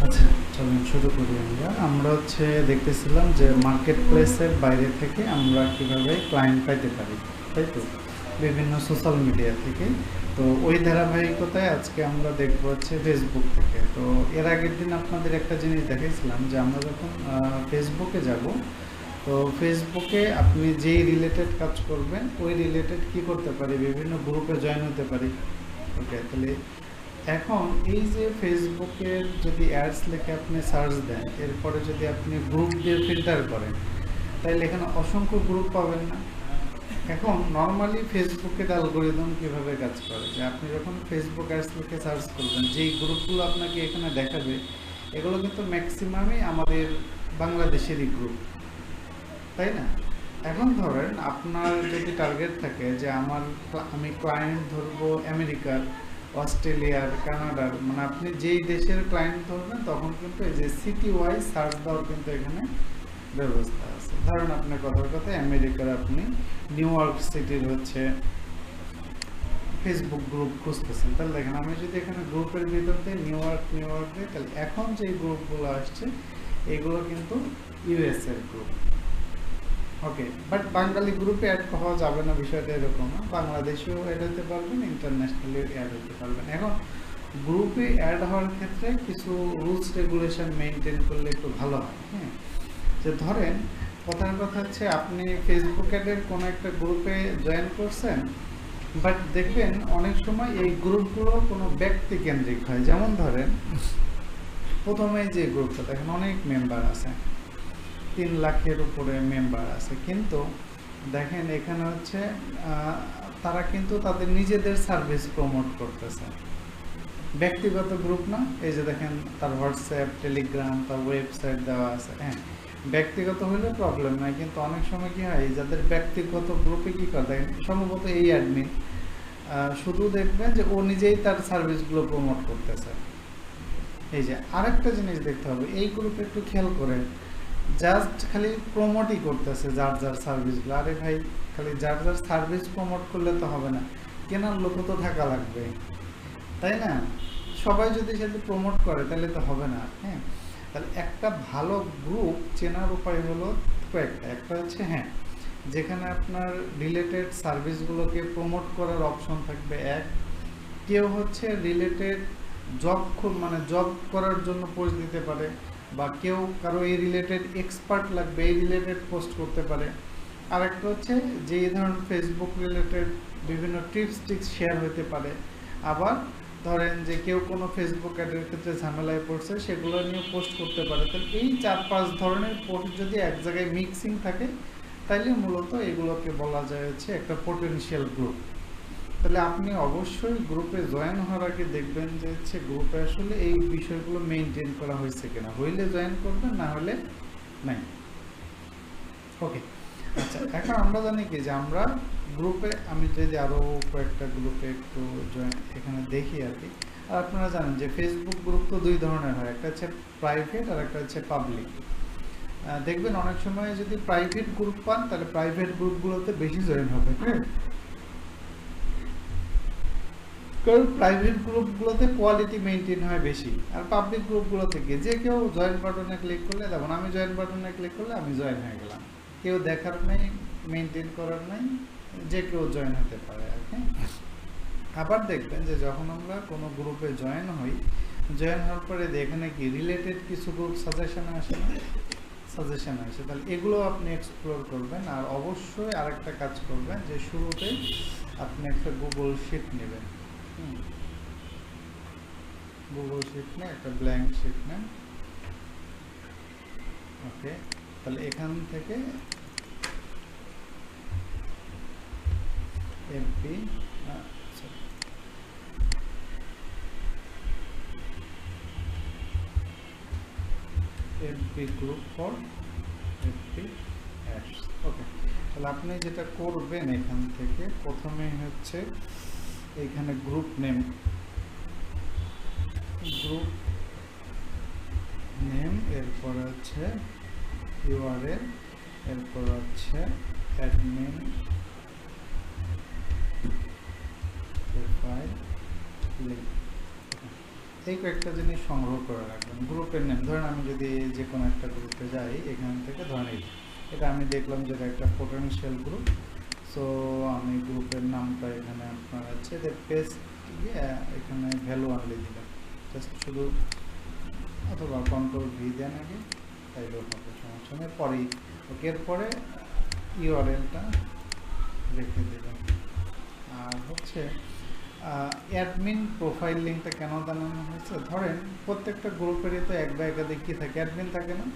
আচ্ছা, চলুন শুরু করি। আমরা দেখতেছিলাম যে মার্কেট প্লেসের বাইরে থেকে আমরা কিভাবে ক্লায়েন্ট পাইতে পারি, তাই তো, বিভিন্ন সোশ্যাল মিডিয়া থেকে। তো ওই ধারাবাহিকতায় আজকে আমরা দেখবো ফেসবুক থেকে। তো এর আগের দিন আপনাদের একটা জিনিস দেখাইছিলাম যে আমরা যখন ফেসবুকে যাব, তো ফেসবুকে আপনি যেই রিলেটেড কাজ করবেন ওই রিলেটেড কি করতে পারি, বিভিন্ন গ্রুপে জয়েন হতে পারি। ওকে, তাহলে এখন এই যে ফেসবুকের যদি অ্যাডস লিখে আপনি সার্চ দেন, এরপরে যদি আপনি গ্রুপ দিয়ে ফিল্টার করেন, তাহলে এখানে অসংখ্য গ্রুপ পাবেন না। এখন নর্মালি ফেসবুকের অ্যালগোরিদম কিভাবে কাজ করে, যে আপনি যখন ফেসবুক অ্যাডস লিখে সার্চ করবেন, যেই গ্রুপগুলো আপনাকে এখানে দেখাবে এগুলো কিন্তু ম্যাক্সিমামই আমাদের বাংলাদেশেরই গ্রুপ, তাই না? এখন ধরেন আপনার যদি টার্গেট থাকে যে আমি ক্লায়েন্ট ধরবো আমেরিকার, অস্ট্রেলিয়ার, কানাডার, মানে আপনি যেই দেশের ক্লায়েন্ট ধরবেন তখন কিন্তু এই যে সিটি ওয়াইজ সার্চ দেওয়ার কিন্তু এখানে ব্যবস্থা আছে। ধরেন আপনার কথার কথা আমেরিকার আপনি নিউ ইয়র্ক সিটির ফেসবুক গ্রুপ খুঁজতেছেন, তাহলে দেখেন আমি যদি এখানে গ্রুপের ভিতর দিয়ে নিউ ইয়র্ক দিই, তাহলে এখন যে গ্রুপগুলো আসছে এগুলো কিন্তু ইউএস এর গ্রুপ। ওকে, বাট বাঙালি গ্রুপে অ্যাড হওয়া যাবে না, বিষয়টা এরকম না। বাংলাদেশেও অ্যাড হতে পারবেন, ইন্টারন্যাশনালিও অ্যাড হতে পারবেন। এখন গ্রুপে অ্যাড হওয়ার ক্ষেত্রে কিছু রুলস রেগুলেশন মেনটেন করলে একটু ভালো হয়। হ্যাঁ, যে ধরেন কথার কথা আপনি ফেসবুক অ্যাডের কোনো একটা গ্রুপে জয়েন করছেন, বাট দেখবেন অনেক সময় এই গ্রুপগুলো কোনো ব্যক্তি কেন্দ্রিক হয়। যেমন ধরেন প্রথমে যে গ্রুপটা দেখেন অনেক মেম্বার আছে, 3 লাখের উপরে মেম্বার আছে, কিন্তু দেখেন এখানে তারা কিন্তু তাদের নিজেদের সার্ভিস প্রমোট করতেছে, ব্যক্তিগত গ্রুপ না। এই যে দেখেন তার হোয়াটসঅ্যাপ, টেলিগ্রাম, তার ওয়েবসাইট দেওয়া আছে। হ্যাঁ, ব্যক্তিগত হলে প্রবলেম নাই, কিন্তু অনেক সময় কি হয়, যাদের ব্যক্তিগত গ্রুপে কি করে দেখেন, সম্ভবত এই অ্যাডমিন শুধু দেখবেন যে ও নিজেই তার সার্ভিসগুলো প্রমোট করতেছে। এই যে আরেকটা জিনিস দেখতে হবে, এই গ্রুপে একটু খেয়াল করেন, জাস্ট খালি প্রমোটই করতেছে যার যার সার্ভিসগুলো। আরে ভাই, খালি যার যার সার্ভিস প্রমোট করলে তো হবে না, কেনার লোকও তো থাকা লাগবে, তাই না? সবাই যদি সেটা প্রমোট করে তাহলে তো হবে না। হ্যাঁ, তাহলে একটা ভালো গ্রুপ চেনার উপায় হলো কয়েকটা। একটা হ্যাঁ, যেখানে আপনার রিলেটেড সার্ভিসগুলোকে প্রমোট করার অপশন থাকবে। এক, কেউ রিলেটেড জব মানে জব করার জন্য পোস্ট দিতে পারে, বা কেউ কারো এই রিলেটেড এক্সপার্ট লাগবে, এই রিলেটেড পোস্ট করতে পারে। আরেকটা যে এই ধরনের ফেসবুক রিলেটেড বিভিন্ন টিপস শেয়ার হতে পারে। আবার ধরেন যে কেউ কোনো ফেসবুক অ্যাডের ক্ষেত্রে ঝামেলায় পড়ছে, সেগুলো নিয়ে পোস্ট করতে পারে। তাহলে এই 4-5 ধরনের পোস্ট যদি এক জায়গায় মিক্সিং থাকে, তাইলে মূলত এগুলোকে বলা যায় একটা পোটেনশিয়াল গ্রুপ। তাহলে আপনি অবশ্যই গ্রুপে জয়েন হওয়ার আগে দেখবেন যে গ্রুপে আসলে এই বিষয়গুলো মেনটেন করা হয়েছে কিনা, হইলে জয়েন করবেন, না হলে নাই। ওকে, আচ্ছা, এখন আমরা জানি কি যে আমরা গ্রুপে, আমি যদি আরও কয়েকটা গ্রুপে একটু জয়েন এখানে দেখি আর কি। আর আপনারা জানেন যে ফেসবুক গ্রুপ তো 2 ধরনের হয়, একটা প্রাইভেট আর একটা পাবলিক। দেখবেন অনেক সময় যদি প্রাইভেট গ্রুপ পান, তাহলে প্রাইভেট গ্রুপগুলোতে বেশি জয়েন হবে। হ্যাঁ, কারণ প্রাইভেট গ্রুপগুলোতে কোয়ালিটি মেনটেন হয় বেশি, আর পাবলিক গ্রুপগুলো থেকে যে কেউ জয়েন বাটনে ক্লিক করলে, যেমন আমি জয়েন বাটনে ক্লিক করলে আমি জয়েন হয়ে গেলাম, কেউ দেখার নেই, মেনটেন করার নেই, যে কেউ জয়েন হতে পারে আর কি। আবার দেখবেন যে যখন আমরা কোনো গ্রুপে জয়েন হই, জয়েন হওয়ার পরে এখানে কি রিলেটেড কিছু গ্রুপ সাজেশন আসে না, সাজেশন আসে, তাহলে এগুলো আপনি এক্সপ্লোর করবেন। আর অবশ্যই আরেকটা কাজ করবেন যে শুরুতে আপনি একটা গুগল শিট নেবেন। গুগল শিট নেন, একটা ব্ল্যাঙ্ক শিট নেন। ওকে, তাহলে এখান থেকে MP group for MP ads. Okay, তাহলে আপনি যেটা করবেন এখান থেকে প্রথমে এখানে গ্রুপ নেম, এরপর ইউআরএল, এরপর অ্যাডমিন প্রোফাইল লিঙ্ক। এই কয়েকটা জিনিস সংগ্রহ করে রাখবেন। গ্রুপের নেম ধরেন আমি যদি যে কোনো একটা গ্রুপে যাই, এখান থেকে ধরেন এটা আমি দেখলাম যে এটা একটা পোটেনশিয়াল গ্রুপ। সো আমি গ্রুপের নামটা এখানে আপনার হচ্ছে এদের পেস্ট দিয়ে এখানে ভ্যালু আনলে দিলাম, জাস্ট শুধু, অথবা কন্ট্রোল ভি দেন আগে, তাইলেও হবে, সমস্যা নেই। পরেই ওকে, এরপরে ইউআরএলটা রেখে দেবেন। আর হচ্ছে অ্যাডমিন প্রোফাইল লিঙ্কটা কেন বানানো হয়েছে, ধরেন প্রত্যেকটা গ্রুপেরই তো এক বা একাধিক কী থাকে, অ্যাডমিন থাকে না,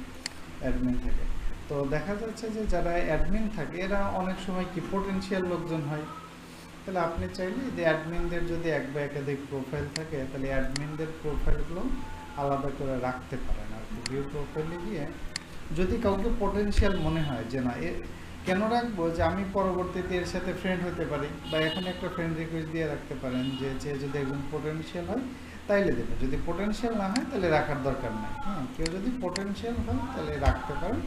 অ্যাডমিন থাকে। তো দেখা যাচ্ছে যে যারা অ্যাডমিন থাকে এরা অনেক সময় কি পোটেনশিয়াল লোকজন হয়। তাহলে আপনি চাইলে যে অ্যাডমিনদের যদি এক বা একাধিক প্রোফাইল থাকে, তাহলে অ্যাডমিনদের প্রোফাইলগুলো আলাদা করে রাখতে পারেন আর কি। ভিউ প্রোফাইলে গিয়ে যদি কাউকে পোটেনশিয়াল মনে হয় যে না কেন রাখবো, যে আমি পরবর্তীতে এর সাথে ফ্রেন্ড হতে পারি, বা এখন একটা ফ্রেন্ড রিকোয়েস্ট দিয়ে রাখতে পারেন যে যদি একজন পোটেনশিয়াল হয় তাইলে দেবেন, যদি পোটেনশিয়াল না হয় তাহলে রাখার দরকার নেই। হ্যাঁ, কেউ যদি পোটেনশিয়াল হয় তাহলে রাখতে পারেন।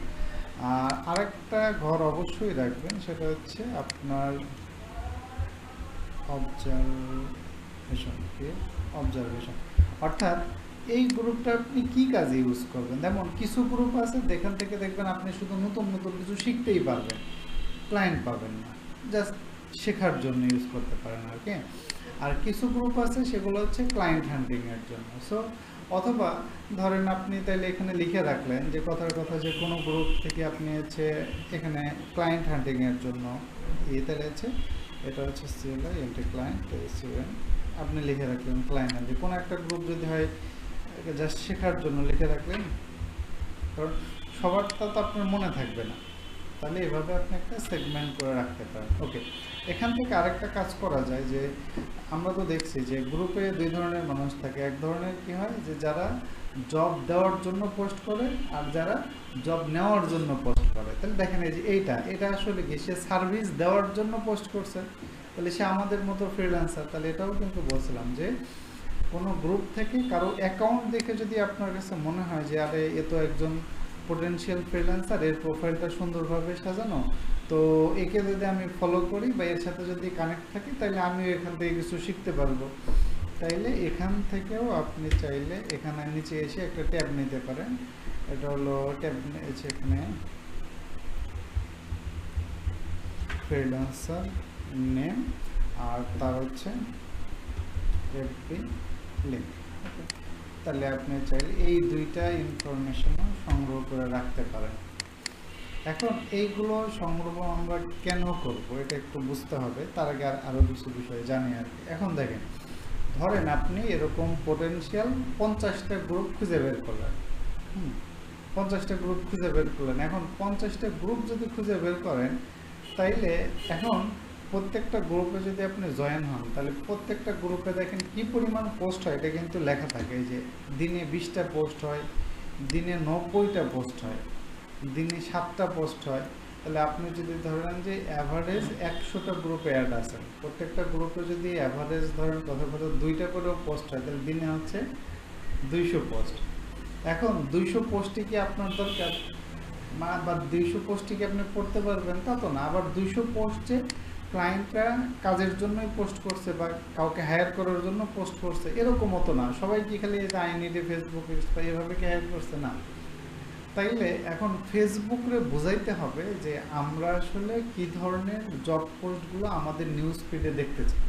আর আরেকটা ঘর অবশ্যই রাখবেন, সেটা হচ্ছে আপনার অবজারভেশন, অর্থাৎ এই গ্রুপটা আপনি কি কাজে ইউজ করবেন। যেমন কিছু গ্রুপ আছে যেখান থেকে দেখবেন আপনি শুধু নতুন নতুন কিছু শিখতেই পারবেন, ক্লায়েন্ট পাবেন না, জাস্ট শেখার জন্য ইউজ করতে পারেন আর কি। আর কিছু গ্রুপ আছে সেগুলো হচ্ছে ক্লায়েন্ট হান্টিংয়ের জন্য। সো অথবা ধরেন আপনি তাইলে এখানে লিখে রাখলেন যে কথার কথা যে কোনো গ্রুপ থেকে আপনি হচ্ছে এখানে ক্লায়েন্ট হান্টিংয়ের জন্য তাহলে হচ্ছে এটা হচ্ছে সিএলআই এন্টি ক্লায়েন্ট সিএন, আপনি লিখে রাখলেন ক্লায়েন্ট হান্টিং। কোনো একটা গ্রুপ যদি হয় জাস্ট শেখার জন্য লিখে রাখলেন, কারণ সবারটা তো আপনার মনে থাকবে না, তাহলে এভাবে আপনি একটা সেগমেন্ট করে রাখতে পারেন। ওকে, এখান থেকে আরেকটা কাজ করা যায় যে আমরা তো দেখছি যে গ্রুপে দুই ধরনের মানুষ থাকে। এক ধরনের কি হয় যে যারা জব দেওয়ার জন্য পোস্ট করে, আর যারা জব নেওয়ার জন্য পোস্ট করে। তাহলে দেখেন এই যে এটা আসলে কি সে সার্ভিস দেওয়ার জন্য পোস্ট করছে, তাহলে সে আমাদের মতো ফ্রিল্যান্সার। তাহলে এটাও কিন্তু বলছিলাম যে কোনো গ্রুপ থেকে কারো অ্যাকাউন্ট দেখে যদি আপনার কাছে মনে হয় যে আরে এ তো একজন পোটেনশিয়াল ফ্রিল্যান্সার, এর প্রোফাইলটা সুন্দরভাবে সাজানো, তো একে যদি আমি ফলো করি বা এর সাথে যদি কানেক্ট থাকি, তাহলে আমিও এখান থেকে কিছু শিখতে পারবো। তাইলে এখান থেকেও আপনি চাইলে এখানে নিচে এসে একটা ট্যাব নিতে পারেন। এটা হলো ট্যাব আছে এখানে ফ্রিল্যান্সার নেম, আর তার হচ্ছে এফবি লিঙ্ক। তাহলে আপনি চাইলে এই দুইটা ইনফরমেশনও সংগ্রহ করে রাখতে পারেন। এখন এইগুলো সংগ্রহ আমরা কেন করব এটা একটু বুঝতে হবে, তার আগে আরও কিছু বিষয় জানি আর কি। এখন দেখেন, ধরেন আপনি এরকম পোটেনশিয়াল 50টা গ্রুপ খুঁজে বের করলেন। 50টা গ্রুপ খুঁজে বের করলেন। এখন 50টা গ্রুপ যদি খুঁজে বের করেন, তাইলে এখন প্রত্যেকটা গ্রুপে যদি আপনি জয়েন হন, তাহলে প্রত্যেকটা গ্রুপে দেখেন কি পরিমাণ পোস্ট হয়, এটা কিন্তু লেখা থাকে। এই যে দিনে 20টা পোস্ট হয়, দিনে 90টা পোস্ট হয়, দিনে 7টা পোস্ট হয়। তাহলে আপনি যদি ধরেন যে অ্যাভারেজ 100টা গ্রুপে অ্যাড আছে, প্রত্যেকটা গ্রুপে যদি অ্যাভারেজ ধরেন কথা 2টা করেও পোস্ট হয়, তাহলে দিনে হচ্ছে 200 পোস্ট। এখন 200 পোস্টই কি আপনার দরকার, বা 200 পোস্টই কি আপনি পড়তে পারবেন, তা তো না। আবার 200 পোস্টে ক্লায়েন্টরা কাজের জন্যই পোস্ট করছে বা কাউকে হায়ার করার জন্য পোস্ট করছে, এরকমও তো না। সবাই কি খালি আইনিডে ফেসবুক এভাবে কি হায়ার করছে না। তাইলে এখন ফেসবুকে বোঝাইতে হবে যে আমরা আসলে কি ধরনের জব পোস্টগুলো আমাদের নিউজ ফিডে দেখতে চাই।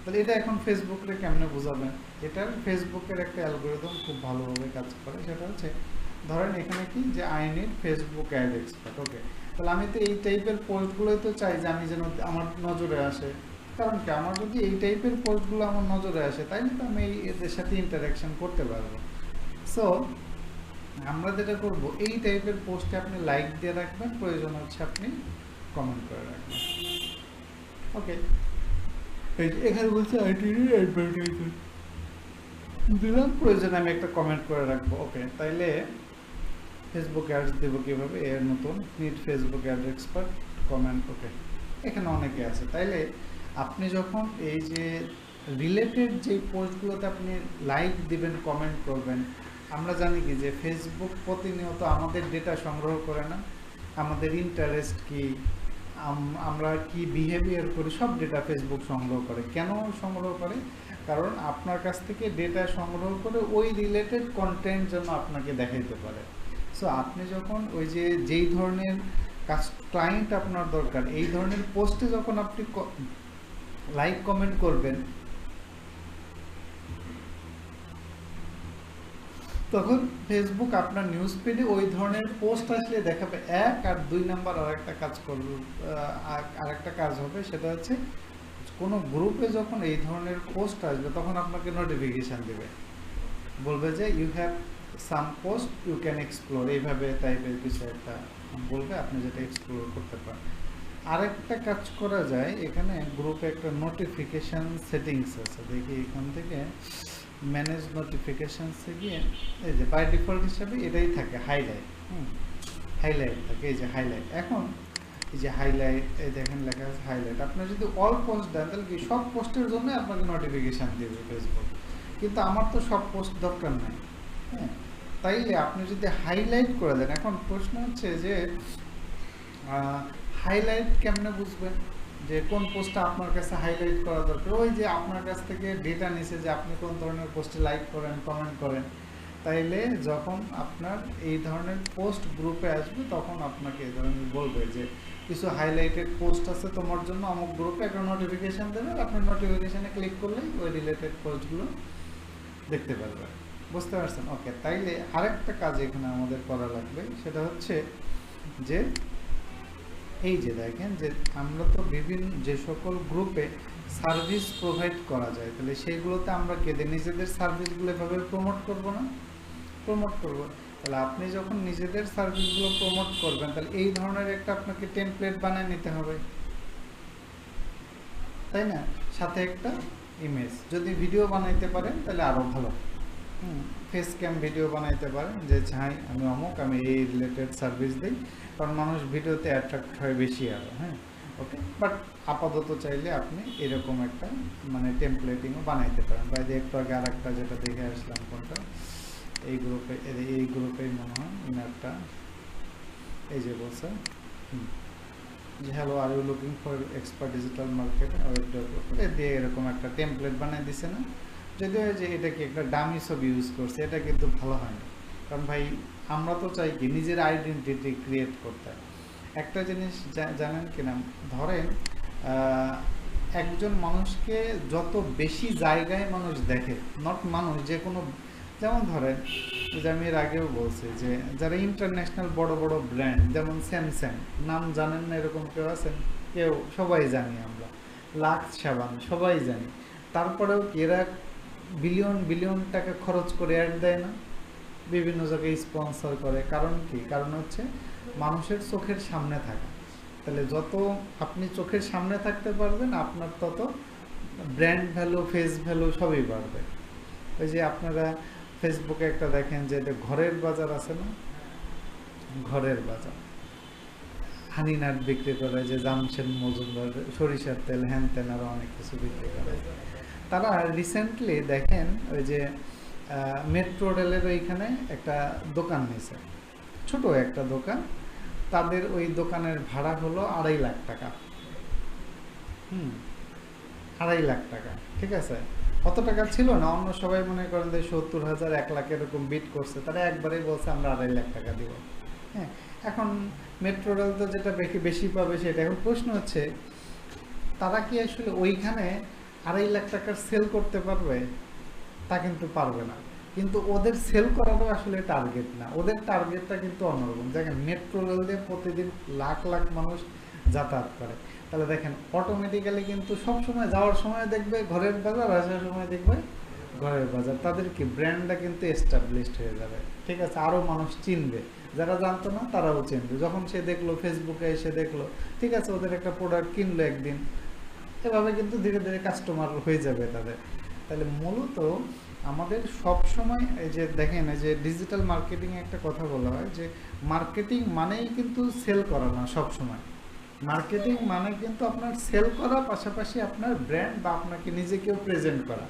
তাহলে এটা এখন ফেসবুকে কেমনে বোঝাবেন, এটার ফেসবুকের একটা অ্যালগোরিদম খুব ভালোভাবে কাজ করে। সেটা হচ্ছে ধরেন এখানে কি যে I need Facebook ad expert. Okay, তাহলে আমি তো এই টাইপের পোস্টগুলোই তো চাই যে আমি যেন আমার নজরে আসে। কারণ কি, আমার যদি এই টাইপের পোস্টগুলো আমার নজরে আসে, তাইলে তো আমি এদের সাথে ইন্টারাকশন করতে পারবো। সো আমরা যেটা করব, এই টাইপের পোস্টে আপনি লাইক দিয়ে রাখবেন, প্রয়োজন হচ্ছে আপনি কমেন্ট করে রাখবেন। ওকে, এখানে বলছে অ্যাডভার্টাইজার দিলাম, প্রয়োজনে আমি একটা কমেন্ট করে রাখবো। ওকে, তাইলে ফেসবুক অ্যাডস দেবো কীভাবে, এর নতুন need Facebook ad expert comment. Okay, এখানে অনেকে আছে। তাইলে আপনি যখন এই যে রিলেটেড যে পোস্টগুলোতে আপনি লাইক দিবেন, কমেন্ট করবেন, আমরা জানি কি যে ফেসবুক প্রতিনিয়ত আমাদের ডেটা সংগ্রহ করে না, আমাদের ইন্টারেস্ট কি, আমরা কি বিহেভিয়ার করি, সব ডেটা ফেসবুক সংগ্রহ করে। কেন সংগ্রহ করে? কারণ আপনার কাছ থেকে ডেটা সংগ্রহ করে ওই রিলেটেড কন্টেন্ট যেন আপনাকে দেখাইতে পারে। সো আপনি যখন ওই যে যেই ধরনের ক্লায়েন্ট আপনার দরকার, এই ধরনের পোস্টে যখন আপনি লাইক কমেন্ট করবেন, তখন ফেসবুক আপনার নিউজ ফিডে ওই ধরনের পোস্ট আসলে দেখাবে এক, আর 2 নাম্বার আরেকটা কাজ করবে, আরেকটা কাজ হবে, সেটা হচ্ছে কোনো গ্রুপে যখন এই ধরনের পোস্ট আসবে তখন আপনাকে নোটিফিকেশান দেবে, বলবে যে you have some post you can explore, এইভাবে টাইপের কিছু একটা বলবে, আপনি যেটা এক্সপ্লোর করতে পারেন। আরেকটা কাজ করা যায়, এখানে গ্রুপে একটা নোটিফিকেশান সেটিংস আছে, দেখি এখান থেকে ম্যানেজ নোটিফিকেশানসে গিয়ে এই যে বাই ডিফল্ট হিসাবে এটাই থাকে হাইলাইট, হাইলাইট থাকে, এই যে হাইলাইট। এখন এই যে হাইলাইট, এই দেখেন লেখা আছে হাইলাইট, আপনার যদি অল পোস্ট দেন তাহলে কি সব পোস্টের জন্য আপনাকে নোটিফিকেশান দেবে ফেসবুক, কিন্তু আমার তো সব পোস্ট দরকার নাই, হ্যাঁ, তাইলে আপনি যদি হাইলাইট করে দেন, এখন প্রশ্ন হচ্ছে যে হাইলাইট কেমনে বুঝবেন যে কোন পোস্টটা আপনার কাছে হাইলাইট করা দরকার? ওই যে আপনার কাছ থেকে ডেটা নিছে যে আপনি কোন ধরনের পোস্টে লাইক করেন, কমেন্ট করেন, তাইলে যখন আপনার এই ধরনের পোস্ট গ্রুপে আসবে তখন আপনাকে এই ধরনের বলবে যে কিছু হাইলাইটেড পোস্ট আছে তোমার জন্য, অমুক গ্রুপে একটা নোটিফিকেশান দেবে, আপনার নোটিফিকেশানে ক্লিক করলেই ওই রিলেটেড পোস্টগুলো দেখতে পারবেন। বুঝতে পারছেন? ওকে, তাইলে আরেকটা কাজ এখানে আমাদের করা লাগবে, সেটা হচ্ছে যে এই যে দেখেন যে আমরা তো বিভিন্ন যে সকল গ্রুপে সার্ভিস প্রোভাইড করা যায়, তাহলে সেইগুলোতে আমরা নিজেদের সার্ভিসগুলো এভাবে প্রমোট করব না? প্রমোট করব। তাহলে আপনি যখন নিজেদের সার্ভিসগুলো প্রমোট করবেন, তাহলে এই ধরনের একটা আপনাকে টেমপ্লেট বানিয়ে নিতে হবে, তাই না? সাথে একটা ইমেজ, যদি ভিডিও বানাইতে পারেন তাহলে আরও ভালো। ফেস ক্যাম ভিডিও বানাইতে পারেন যে চাই আমি অমুক, আমি এই রিলেটেড সার্ভিস দিই, কারণ মানুষ ভিডিওতে অ্যাট্রাক্ট হয় বেশি আরও, হ্যাঁ, ওকে। বাট আপাতত চাইলে আপনি এরকম একটা মানে টেমপ্লেটিংও বানাইতে পারেন। বা যে একটু আগে আর একটা যেটা দেখে আসলাম, কোনটা এই গ্রুপেই মনে হয় ইনারটা, এই যে বলছে যে hello are you looking for expert digital market web developer, দিয়ে এরকম একটা টেমপ্লেট বানিয়ে দিছে না? যদিও যে এটা কি একটা ডামি ছবি ইউজ করছে, এটা কিন্তু ভালো হয় না, কারণ ভাই আমরা তো চাই কি নিজের আইডেন্টিটি ক্রিয়েট করতে। একটা জিনিস জানেন কিনা, ধরেন একজন মানুষকে যত বেশি জায়গায় মানুষ দেখে, নট মানুষ যে কোনো, যেমন ধরেন যে আমি এর আগেও বলছি যে যারা ইন্টারন্যাশনাল বড় বড় ব্র্যান্ড, যেমন স্যামসাং, নাম জানেন না এরকম কেউ আছেন? কেউ, সবাই জানি আমরা, লাক্স সাবান সবাই জানি, তারপরেও এরা বিলিয়ন বিলিয়ন টাকা খরচ করে অ্যাড দেয় না, বিভিন্ন জায়গায় স্পন্সর করে, কারণ কি? কারণ হচ্ছে মানুষের চোখের সামনে থাকা। তাহলে যত আপনি চোখের সামনে থাকতে পারবেন, আপনার তত ব্র্যান্ড ভ্যালু, ফেস ভ্যালু সবই বাড়বে। ওই যে আপনারা ফেসবুকে একটা দেখেন যে ঘরের বাজার আছে না, ঘরের বাজার, হানিনাট বিক্রি করে, যে জামশেদ মজুমদার, সরিষার তেল, হ্যান তেন আরও অনেক কিছু বিক্রি করে। তারা রিসেন্টলি দেখেন ওই যে মেট্রো রেলের ওইখানে একটা দোকান নিয়েছে, ছোট একটা দোকান, তাদের ওই দোকানের ভাড়া হলো 2.5 লাখ টাকা। 2.5 লাখ টাকা, ঠিক আছে? অত টাকা ছিল না, অন্য সবাই মনে করেন যে 70,000, 1 লাখ এরকম বিট করছে, তারা একবারেই বলছে আমরা 2.5 লাখ টাকা দিব। হ্যাঁ, এখন মেট্রো রেল তো যেটা বেশি পাবে সেটা। এখন প্রশ্ন হচ্ছে তারা কি আসলে ওইখানে 2.5 লাখ টাকার সেল করতে পারবে? তা কিন্তু পারবে না। কিন্তু ওদের সেল করারও আসলে টার্গেট না, ওদের টার্গেটটা কিন্তু অন্যরকম। দেখেন মেট্রো রেল দিয়ে প্রতিদিন লাখ লাখ মানুষ যাতায়াত করে, তাহলে দেখেন অটোমেটিক্যালি কিন্তু সবসময় যাওয়ার সময় দেখবে ঘরের বাজার, আসার সময় দেখবে ঘরের বাজার, তাদের কি ব্র্যান্ডটা কিন্তু এস্টাবলিশড হয়ে যাবে, ঠিক আছে? আরও মানুষ চিনবে, যারা জানতো না তারাও চিনবে। যখন সে দেখলো, ফেসবুকে এসে দেখলো, ঠিক আছে, ওদের একটা প্রোডাক্ট কিনলো একদিন, এভাবে কিন্তু ধীরে ধীরে কাস্টমার হয়ে যাবে তাদের। তাহলে মূলত আমাদের সব সময় এই যে দেখেন, এই যে ডিজিটাল মার্কেটিংয়ে একটা কথা বলা হয় যে মার্কেটিং মানেই কিন্তু সেল করা না। সব সময় মার্কেটিং মানে কিন্তু আপনার সেল করা, পাশাপাশি আপনার ব্র্যান্ড বা আপনাকে নিজেকেও প্রেজেন্ট করা।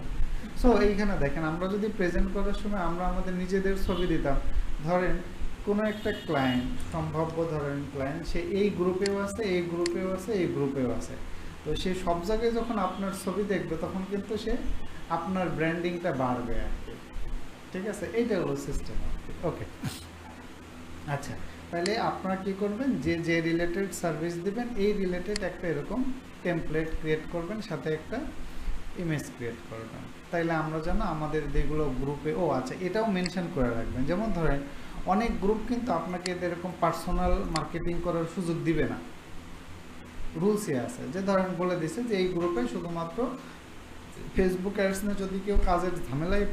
সো এইখানে দেখেন, আমরা যদি প্রেজেন্ট করার সময় আমরা আমাদের নিজেদের ছবি দিতাম, ধরেন কোনো একটা ক্লায়েন্ট, সম্ভাব্য ধরেন ক্লায়েন্ট, সে এই গ্রুপেও আছে, এই গ্রুপেও আছে, এই গ্রুপেও আছে, তো সে সব জায়গায় যখন আপনার ছবি দেখবে তখন কিন্তু সে আপনার ব্র্যান্ডিংটা বাড়বে আর কি। ঠিক আছে, এইটা হলো সিস্টেম আর কি। ওকে, আচ্ছা, তাহলে আপনারা কি করবেন, যে যে রিলেটেড সার্ভিস দিবেন এই রিলেটেড একটা এরকম টেমপ্লেট ক্রিয়েট করবেন, সাথে একটা ইমেজ ক্রিয়েট করবেন। তাইলে আমরা যেন আমাদের যেগুলো গ্রুপে, ও আচ্ছা এটাও মেনশন করে রাখবেন, যেমন ধরেন অনেক গ্রুপ কিন্তু আপনাকে এরকম পার্সোনাল মার্কেটিং করার সুযোগ দিবে না। রুলসই আছে যে ধরেন বলে দিছে যে এই গ্রুপে শুধুমাত্র ফেসবুক অ্যাডস নিয়ে যদি কেউ কাজের ঝামেলায়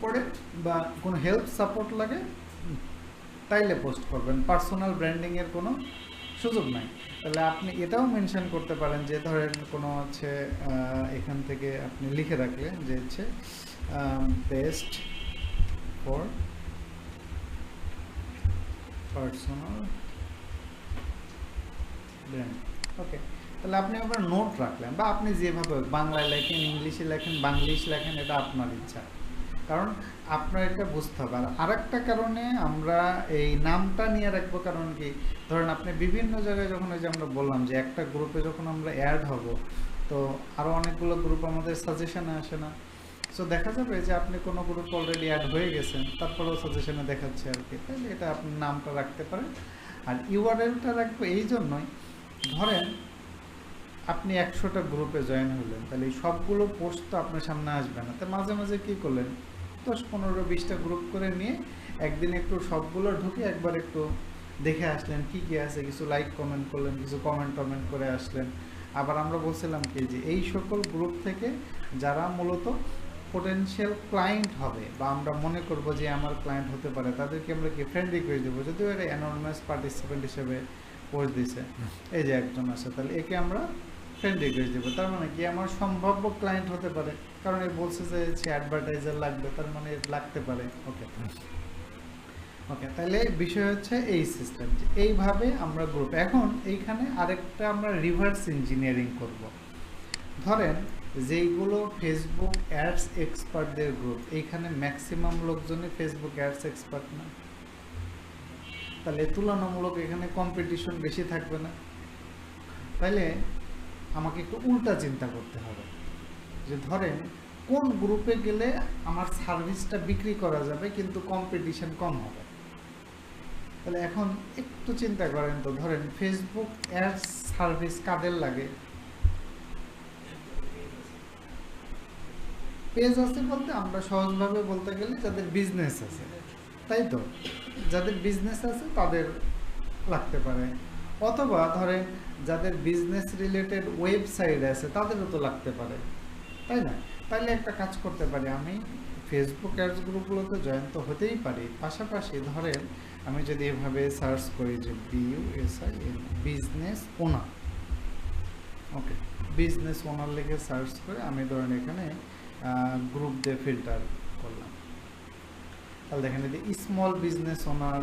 পড়ে বা কোনো হেল্প সাপোর্ট লাগে তাইলে পোস্ট করবেন, পার্সোনাল ব্র্যান্ডিংয়ের কোনো সুযোগ নাই। তাহলে আপনি এটাও মেনশন করতে পারেন যে ধরেন কোনো হচ্ছে এখান থেকে আপনি লিখে রাখলেন যে হচ্ছে বেস্ট ফর পার্সোনাল ব্র্যান্ড। ওকে, তাহলে আপনি আপনার নোট রাখলেন, বা আপনি যেভাবে বাংলায় লেখেন, ইংলিশে লেখেন, বাংলিশ লেখেন, এটা আপনার ইচ্ছা, কারণ আপনার এটা বুঝতে হবে। আর আরেকটা কারণে আমরা এই নামটা নিয়ে রাখবো, কারণ কি ধরেন আপনি বিভিন্ন জায়গায় যখন, ওই যে আমরা বললাম যে একটা গ্রুপে যখন আমরা অ্যাড হব, তো আরও অনেকগুলো গ্রুপ আমাদের সাজেশনে আসে না। সো দেখা যাবে যে আপনি কোনো গ্রুপ অলরেডি অ্যাড হয়ে গেছেন, তারপরেও সাজেশনে দেখাচ্ছে আর কি, তাহলে এটা আপনি নামটা রাখতে পারেন। আর ইউআরএলটা রাখবো এই জন্যই, ধরেন আপনি 100টা গ্রুপে জয়েন হলেন, তাহলে এই সবগুলো পোস্ট তো আপনার সামনে আসবে না, তো মাঝে মাঝে কী করলেন 10-15-20টা গ্রুপ করে নিয়ে একদিন একটু সবগুলো ঢুকে একবার একটু দেখে আসলেন কী কী আছে, কিছু লাইক কমেন্ট করলেন, কিছু কমেন্ট করে আসলেন। আবার আমরা বলছিলাম কি যে এই সকল গ্রুপ থেকে যারা মূলত পোটেনশিয়াল ক্লায়েন্ট হবে বা আমরা মনে করব যে আমার ক্লায়েন্ট হতে পারে, তাদেরকে আমরা কি ফ্রেন্ড রিকোয়েস্ট দেবো, যদিও এটা অ্যানোনিমাস পার্টিসিপেন্ট হিসেবে পোস্ট দিছে, এই যে একজন আছে, তাহলে একে আমরা ফ্রেন্ড রিকোয়েস্ট দেবো। তার মানে কি আমার সম্ভাব্য ক্লায়েন্ট হতে পারে, কারণ এ বলছে যে সে অ্যাডভার্টাইজার লাগবে, তার মানে লাগতে পারে। ওকে ওকে, তাহলে বিষয় হচ্ছে এই সিস্টেম, এইভাবে আমরা গ্রুপ। এখন এইখানে আরেকটা আমরা রিভার্স ইঞ্জিনিয়ারিং করব। ধরেন যেইগুলো ফেসবুক অ্যাডস এক্সপার্টদের গ্রুপ, এইখানে ম্যাক্সিমাম লোকজনই ফেসবুক অ্যাডস এক্সপার্ট না, তাহলে তুলনামূলক এখানে কম্পিটিশন বেশি থাকবে না। তাইলে আমাকে একটু উল্টা চিন্তা করতে হবে, যে ধরেন কোন গ্রুপে গেলে আমার সার্ভিসটা বিক্রি করা যাবে কিন্তু কম্পিটিশন কম হবে। তাহলে এখন একটু চিন্তা করেন তো, ধরেন ফেসবুক অ্যাডস সার্ভিস কাদের লাগে? পেজ আছে বলতে আমরা সহজভাবে বলতে গেলে যাদের বিজনেস আছে, তাই তো, যাদের বিজনেস আছে তাদের লাগতে পারে, অথবা ধরেন যাদের বিজনেস রিলেটেড ওয়েবসাইট আছে তাদেরও তো লাগতে পারে, তাই না? তাহলে একটা কাজ করতে পারি, আমি ফেসবুক অ্যাডস গ্রুপগুলোতে জয়েন তো হতেই পারি, পাশাপাশি ধরেন আমি যদি এভাবে সার্চ করি যে BUSIN বিজনেস ওনার, ওকে বিজনেস ওনার লিখে সার্চ করে আমি ধরেন এখানে গ্রুপ দিয়ে ফিল্টার করলাম, তাহলে দেখেন যে small business owner,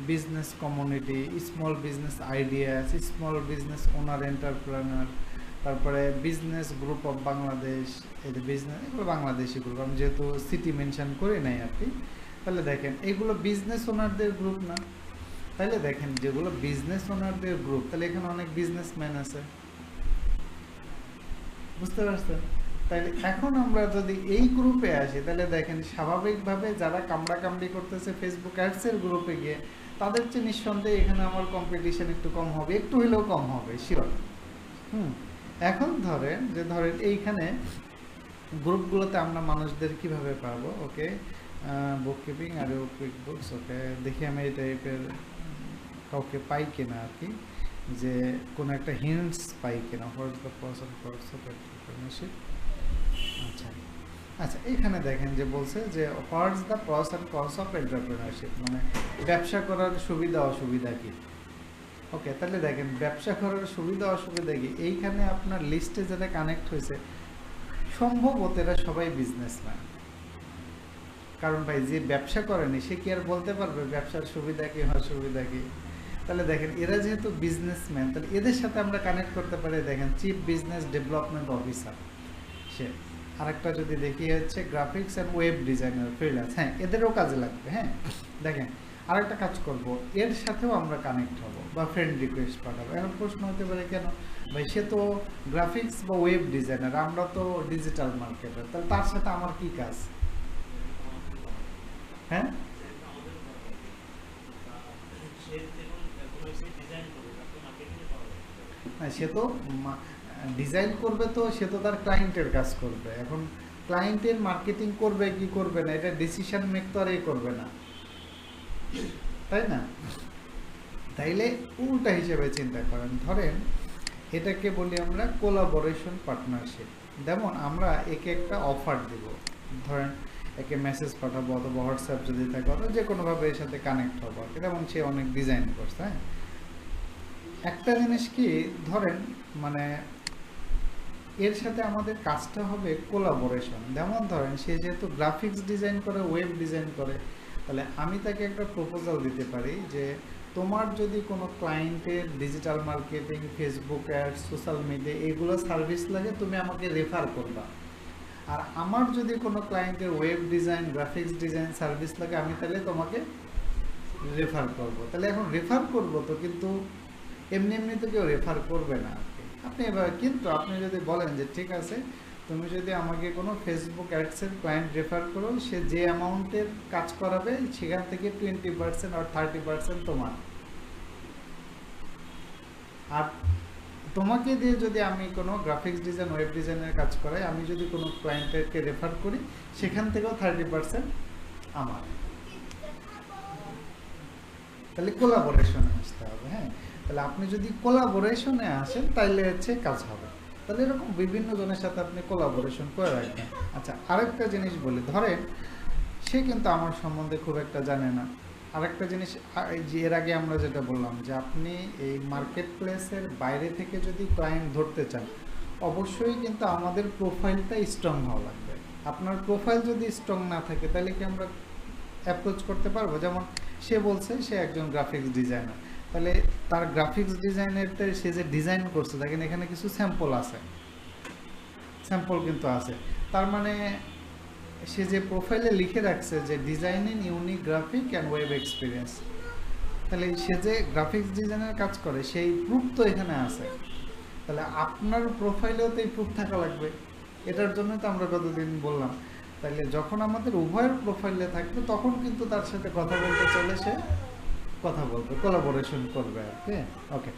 business community, small business ideas, small business owner entrepreneur, তারপরে বিজনেস গ্রুপ অফ বাংলাদেশ, এই যে বিজনেস, এগুলো বাংলাদেশি গ্রুপ, আমি যেহেতু সিটি মেনশন করে নাই আর কি। তাহলে দেখেন এইগুলো বিজনেস ওনারদের গ্রুপ না, তাহলে দেখেন যেগুলো বিজনেস ওনারদের গ্রুপ, তাহলে এখানে অনেক বিজনেসম্যান আছে, বুঝতে পারছেন? তাহলে এখন আমরা যদি এই গ্রুপে আসি, তাহলে দেখেন স্বাভাবিকভাবে যারা কামড়াকামড়ি করতেছে ফেসবুক অ্যাডসের গ্রুপে গিয়ে, তাদের চেয়ে নিঃসন্দেহে এখানে আমার কম্পিটিশন একটু কম হবে, একটু হলেও কম হবে, শিওর। এখন ধরেন যে ধরেন এইখানে গ্রুপগুলোতে আমরা মানুষদের কিভাবে পাবো? ওকে, বুক কিপিং আর কুইক বুকস, ওকে দেখি আমি এই টাইপের কাউকে পাই কিনা আর কি, যে কোনো একটা হিন্টস পাই কিনা, what's the person cause of entrepreneurship. আচ্ছা আচ্ছা, এখানে দেখেন যে বলছে যে what's the person cause of entrepreneurship, মানে ব্যবসা করার সুবিধা অসুবিধা কি। ওকে, তাহলে দেখেন ব্যবসা করার সুবিধা অসুবিধা কি, এইখানে আপনার লিস্টে যেটা কানেক্ট হয়েছে সম্ভবত এরা সবাই বিজনেসম্যান, কারণ ভাই যে ব্যবসা করেনি সে কি আর বলতে পারবে ব্যবসার সুবিধা কি অসুবিধা কি? তাহলে দেখেন এরা যেহেতু বিজনেসম্যান, তাহলে এদের সাথে আমরা কানেক্ট করতে পারি। দেখেন চিফ বিজনেস ডেভেলপমেন্ট অফিসার, সে আরেকটা যদি দেখি হচ্ছে graphics and web designer freelance, হ্যাঁ এদেরও কাজে লাগবে। হ্যাঁ দেখেন আরেকটা কাজ করব, এর সাথেও আমরা কানেক্ট হব বা ফ্রেন্ড রিকোয়েস্ট পাঠাবো। এখন প্রশ্ন হতে পারে কেন ভাই, সে তো গ্রাফিক্স বা ওয়েব ডিজাইনার, আমরা তো ডিজিটাল মার্কেটার, তাহলে তার সাথে আমার কি কাজ? হ্যাঁ, না সে তো ডিজাইন করবে, তো সে তো তার ক্লায়েন্টের কাজ করবে। এখন ক্লায়েন্টের মার্কেটিং করবে কি করবে না, এটা ডিসিশন মেক তো আর করবে না, তাই না? তাইলে উল্টা হিসেবে চিন্তা করেন, ধরেন এটাকে বলি আমরা কোলাবোরেশন পার্টনারশিপ। যেমন আমরা একে একটা অফার দেব, ধরেন একে মেসেজ পাঠাবো অথবা হোয়াটসঅ্যাপ যদি থাকে অথবা যে কোনোভাবে এর সাথে কানেক্ট হবো, যেমন সে অনেক ডিজাইন করছে। হ্যাঁ, একটা জিনিস কি, ধরেন মানে এর সাথে আমাদের কাজটা হবে কোলাবোরেশন। যেমন ধরেন সে যেহেতু গ্রাফিক্স ডিজাইন করে, ওয়েব ডিজাইন করে, তাহলে আমি তাকে একটা প্রপোজাল দিতে পারি যে তোমার যদি কোনো ক্লায়েন্টের digital marketing, Facebook ad, social media এগুলো সার্ভিস লাগে, তুমি আমাকে রেফার করবা। আর আমার যদি কোনো ক্লায়েন্টের web design, graphics design service লাগে, আমি তাহলে তোমাকে রেফার করব। তাহলে এখন রেফার করব তো, কিন্তু এমনি এমনি তো কেউ রেফার করবে না আপনি এবার। কিন্তু আপনি যদি বলেন যে ঠিক আছে, তুমি যদি আমাকে কোনো ফেসবুক অ্যাডসের ক্লায়েন্ট রেফার করো, সে যে অ্যামাউন্টের কাজ করাবে সেখান থেকে 20% আর 30% তোমার। আর তোমাকে দিয়ে যদি আমি কোনো গ্রাফিক্স ডিজাইন, ওয়েব ডিজাইনের কাজ করাই, আমি যদি কোনো ক্লায়েন্টকে রেফার করি, সেখান থেকেও 30% আমার। তাহলে কোলাবোরেশনে আসতে হবে। হ্যাঁ, তাহলে আপনি যদি কোলাবোরেশনে আসেন তাইলে হচ্ছে কাজ হবে। তাহলে এরকম বিভিন্ন জনের সাথে আপনি কোলাবোরেশন করে রাখবেন। আচ্ছা, আরেকটা জিনিস বলি, ধরেন সে কিন্তু আমার সম্বন্ধে খুব একটা জানে না। আরেকটা জিনিস, যে এর আগে আমরা যেটা বললাম যে আপনি এই মার্কেট প্লেসের বাইরে থেকে যদি ক্লায়েন্ট ধরতে চান, অবশ্যই কিন্তু আমাদের প্রোফাইলটা স্ট্রং হওয়া লাগবে। আপনার প্রোফাইল যদি স্ট্রং না থাকে, তাহলে কি আমরা অ্যাপ্রোচ করতে পারবো? যেমন সে বলছে সে একজন গ্রাফিক্স ডিজাইনার, তাহলে তার গ্রাফিক্স ডিজাইনের সে যে ডিজাইন করছে, দেখেন এখানে কিছু স্যাম্পল আছে, স্যাম্পল কিন্তু আছে। তার মানে সে যে প্রোফাইলে লিখে রাখছে যে designing unique graphic and web experience, তাহলে সে যে গ্রাফিক্স ডিজাইনের কাজ করে সেই প্রুফ তো এখানে আছে। তাহলে আপনার প্রোফাইলেও তো এই প্রুফ থাকা লাগবে। এটার জন্য তো আমরা কতদিন বললাম, তাহলে যখন আমাদের উভয়ের প্রোফাইলে থাকবে, তখন কিন্তু তার সাথে কথা বলতে চলে সে কথা বলবে, কোলাবোরেশন করবে আর কি। ওকে,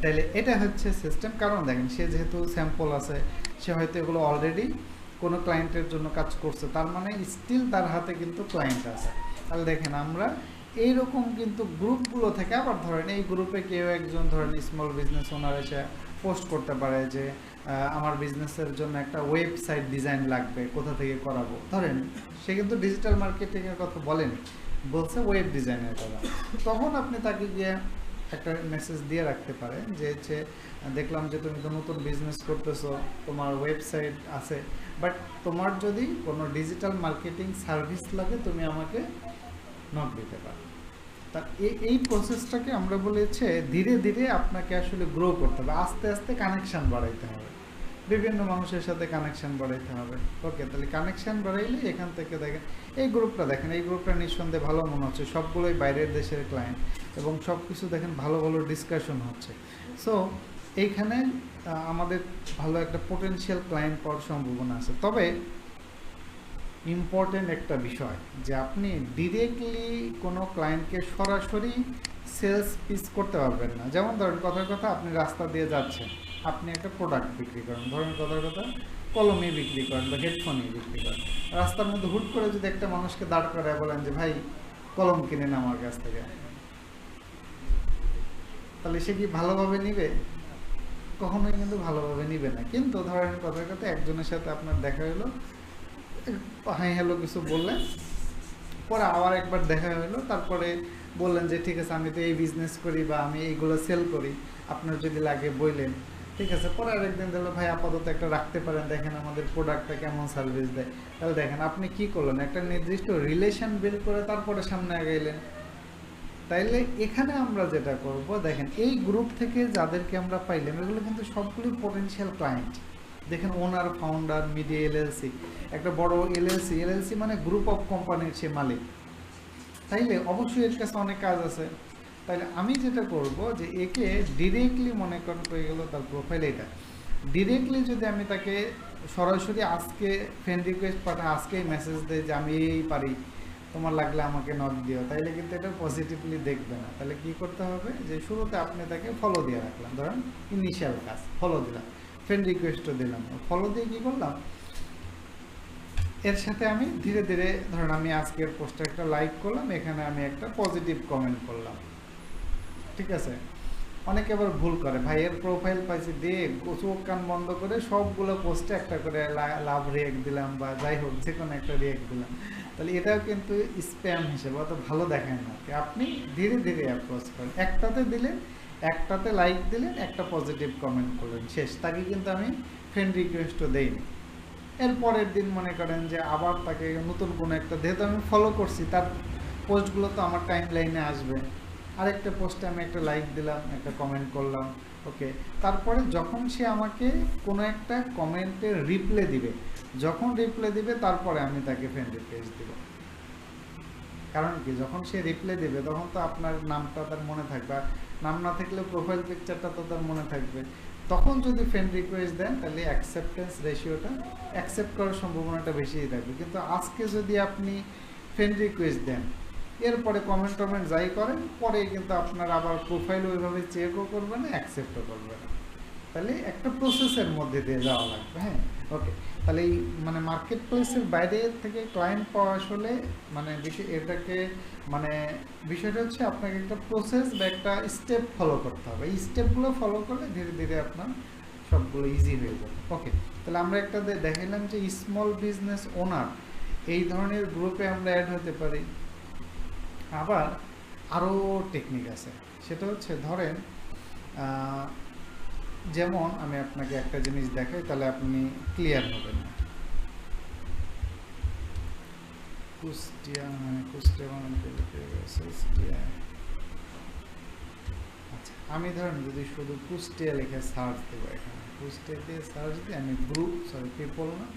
তাহলে এটা হচ্ছে সিস্টেম। কারণ দেখেন সে যেহেতু স্যাম্পল আছে, সে হয়তো এগুলো অলরেডি কোনো ক্লায়েন্টের জন্য কাজ করছে, তার মানে স্টিল তার হাতে কিন্তু ক্লায়েন্ট আছে। তাহলে দেখেন আমরা এইরকম কিন্তু গ্রুপগুলো থেকে, আবার ধরেন এই গ্রুপে কেউ একজন ধরেন স্মল বিজনেস ওনার এসে পোস্ট করতে পারে যে আমার বিজনেসের জন্য একটা ওয়েবসাইট ডিজাইন লাগবে, কোথা থেকে করাবো। ধরেন সে কিন্তু ডিজিটাল মার্কেটিংয়ের কথা বলেন, বলছে ওয়েব ডিজাইনের কথা। তখন আপনি তাকে গিয়ে একটা মেসেজ দিয়ে রাখতে পারেন যে হচ্ছে দেখলাম যে তুমি তো নতুন বিজনেস করতেছো, তোমার ওয়েবসাইট আছে, বাট তোমার যদি কোনো ডিজিটাল মার্কেটিং সার্ভিস লাগে, তুমি আমাকে নক দিতে পারো। তা এই প্রসেসটাকে আমরা বলেছে ধীরে ধীরে আপনাকে আসলে গ্রো করতে হবে, আস্তে আস্তে কানেকশান বাড়াইতে হবে, বিভিন্ন মানুষের সাথে কানেকশান বাড়াইতে হবে। ওকে, তাহলে কানেকশান বাড়াইলে এখান থেকে দেখেন এই গ্রুপটা, দেখেন এই গ্রুপটা নিঃসন্দেহে ভালো মনে হচ্ছে, সবগুলোই বাইরের দেশের ক্লায়েন্ট এবং সব কিছু দেখেন ভালো ভালো ডিসকাশন হচ্ছে। সো এইখানে আমাদের ভালো একটা পোটেনশিয়াল ক্লায়েন্ট পাওয়ার সম্ভাবনা আছে। তবে ইম্পর্টেন্ট একটা বিষয় যে আপনি ডিরেক্টলি কোনো ক্লায়েন্টকে সরাসরি সেলস পিচ করতে পারবেন না। যেমন ধরেন কথার কথা, আপনি রাস্তা দিয়ে যাচ্ছেন, আপনি একটা প্রোডাক্ট বিক্রি করেন, ধরেন কথার কথা কলমই বিক্রি করেন বা হেডফোনই বিক্রি করেন, রাস্তার মধ্যে হুট করে যদি একটা মানুষকে দাঁড় করায় বলেন যে ভাই কলম কিনেন আমার কাছ থেকে, তাহলে সে কি ভালোভাবে নিবে? কখনোই কিন্তু ভালোভাবে নিবে না। কিন্তু ধরেন কথার কথা একজনের সাথে আপনার দেখা হলো, হাই হ্যালো কিছু বললেন, পরে আবার একবার দেখা হলো, তারপরে বললেন যে ঠিক আছে আমি তো এই বিজনেস করি বা আমি এইগুলো সেল করি, আপনার যদি লাগে বললেন, ঠিক আছে। পরে আরেকদিন দিল ভাই আপাতত একটা রাখতে পারেন, দেখেন আমাদের প্রোডাক্টটা কেমন সার্ভিস দেয়। তাহলে দেখেন আপনি কি করলেন, একটা নির্দিষ্ট রিলেশন বিল্ড করে তারপরে সামনে আগাইলেন। তাইলে এখানে আমরা যেটা করব, দেখেন এই গ্রুপ থেকে যাদেরকে আমরা পাইলাম এগুলো কিন্তু সবগুলি পোটেনশিয়াল ক্লায়েন্ট। দেখেন ওনার, ফাউন্ডার, মিডিয়া এলএলসি, একটা বড় এলএলসি মানে গ্রুপ অফ কোম্পানির সে মালিক, তাইলে অবশ্যই এর কাছে অনেক কাজ আছে। তাহলে আমি যেটা করব যে একে ডিরেক্টলি মনে করেন হয়ে গেল তার প্রোফাইল এটা, ডিরেক্টলি যদি আমি তাকে সরাসরি আজকে ফ্রেন্ড রিকোয়েস্ট পাঠাই, আজকেই মেসেজ দেয় যে আমি এই পারি, তোমার লাগলে আমাকে নক দিও, তাইলে কিন্তু এটা পজিটিভলি দেখবে না। তাহলে কি করতে হবে যে শুরুতে আপনি তাকে ফলো দিয়ে রাখলাম, ধরেন ইনিশিয়াল কাজ ফলো দিলাম, ফ্রেন্ড রিকোয়েস্টও দিলাম, ফলো দিয়ে কী করলাম, এর সাথে আমি ধীরে ধীরে ধরেন আমি আজকের পোস্টে একটা লাইক করলাম, এখানে আমি একটা পজিটিভ কমেন্ট করলাম, ঠিক আছে। অনেকে আবার ভুল করে, ভাইয়ের প্রোফাইল পাইছি দিয়ে চোখ কান বন্ধ করে সবগুলো পোস্টে একটা করে লাভ রিয়েক্ট দিলাম বা যাই হোক যে কোনো একটা রিয়েক্ট দিলাম, তাহলে এটাও কিন্তু স্প্যাম হিসেবে অত ভালো দেখায় না। আপনি ধীরে ধীরে অ্যাপ্রোচ করেন, একটাতে দিলেন, একটাতে লাইক দিলেন, একটা পজিটিভ কমেন্ট করলেন, শেষ। তাকে কিন্তু আমি ফ্রেন্ড রিকোয়েস্টও দেইনি। এর পরের দিন মনে করেন যে আবার তাকে নতুন কোনো একটা, যেহেতু আমি ফলো করছি তার পোস্টগুলো তো আমার টাইম লাইনে আসবে, আরেকটা পোস্টে আমি একটা লাইক দিলাম, একটা কমেন্ট করলাম, ওকে। তারপরে যখন সে আমাকে কোনো একটা কমেন্টের রিপ্লাই দিবে, যখন রিপ্লাই দিবে তারপরে আমি তাকে ফ্রেন্ড রিকোয়েস্ট দিব। কারণ কি, যখন সে রিপ্লাই দেবে তখন তো আপনার নামটা তার মনে থাকবে, আর নাম না থাকলে প্রোফাইল পিকচারটা তো তার মনে থাকবে। তখন যদি ফ্রেন্ড রিকোয়েস্ট দেন তাহলে অ্যাকসেপ্টেন্স রেশিওটা, অ্যাকসেপ্ট করার সম্ভাবনাটা বেশিই থাকবে। কিন্তু আজকে যদি আপনি ফ্রেন্ড রিকোয়েস্ট দেন, এরপরে কমেন্ট টমেন্ট যাই করেন, পরে কিন্তু আপনার আবার প্রোফাইল ওইভাবে চেকও করবে না, অ্যাকসেপ্টও করবে না। তাহলে একটা প্রসেসের মধ্যে দিয়ে যাওয়া লাগবে। হ্যাঁ, ওকে। তাহলে এই মানে মার্কেট প্লেসের বাইরে থেকে ক্লায়েন্ট পাওয়া আসলে মানে এটাকে মানে বিষয়টা হচ্ছে আপনাকে একটা প্রসেস বা একটা স্টেপ ফলো করতে হবে। এই স্টেপগুলো ফলো করলে ধীরে ধীরে আপনার সবগুলো ইজি হয়ে যাবে। ওকে, তাহলে আমরা একটা দেখাইলাম যে স্মল বিজনেস ওনার এই ধরনের গ্রুপে আমরা অ্যাড হতে পারি। আবার আরও টেকনিক আছে, সেটা হচ্ছে ধরেন যেমন আমি আপনাকে একটা জিনিস দেখাই, তাহলে আপনি ক্লিয়ার হবেন। কুষ্টিয়া, আচ্ছা, আমি ধরেন যদি শুধু কুষ্টিয়া লিখে সার্চ দেবো, এখানে কুষ্টিয়া দিয়ে সার্চ দিয়ে আমি গ্রুপ, সরি পিপল না,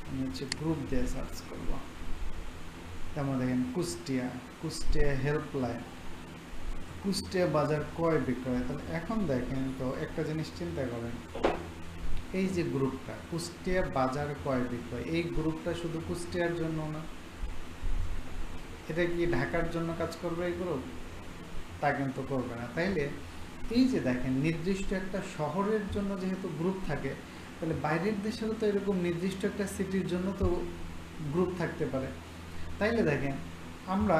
আমি হচ্ছে গ্রুপ দিয়ে সার্চ করবো। যেমন দেখেন কুষ্টিয়া হেল্পলাইন, কুষ্টিয়া বাজার ক্রয় বিক্রয়। তাহলে এখন দেখেন তো একটা জিনিস চিন্তা করেন, এই যে গ্রুপটা কুষ্টিয়া বাজার ক্রয় বিক্রয়, এই গ্রুপটা শুধু কুষ্টিয়ার জন্য না, এটা কি ঢাকার জন্য কাজ করবে এই গ্রুপ? তা কিন্তু করবে না। তাইলে এই যে দেখেন নির্দিষ্ট একটা শহরের জন্য যেহেতু গ্রুপ থাকে, তাহলে বাইরের দেশেরও তো এরকম নির্দিষ্ট একটা সিটির জন্য তো গ্রুপ থাকতে পারে। তাইলে দেখেন আমরা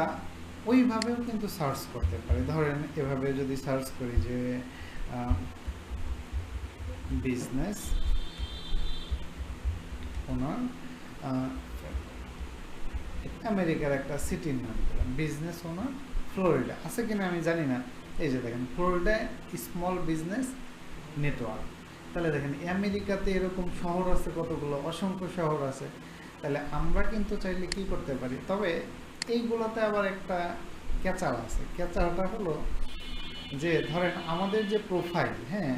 ওইভাবেও কিন্তু সার্চ করতে পারি। ধরেন এভাবে যদি সার্চ করি যে বিজনেস ওনার, আমেরিকার একটা সিটির নাম দিলাম, বিজনেস ওনার ফ্লোরিডা, আছে কিনা আমি জানি না। এই যে দেখেন ফ্লোরিডা স্মল বিজনেস নেটওয়ার্ক। তাহলে দেখেন আমেরিকাতে এরকম শহর আছে কতগুলো, অসংখ্য শহর আছে। তাহলে আমরা কিন্তু চাইলে কি করতে পারি, তবে এইগুলোতে আবার একটা ক্যাচার আছে। ক্যাচারটা হলো যে ধরেন আমাদের যে প্রোফাইল, হ্যাঁ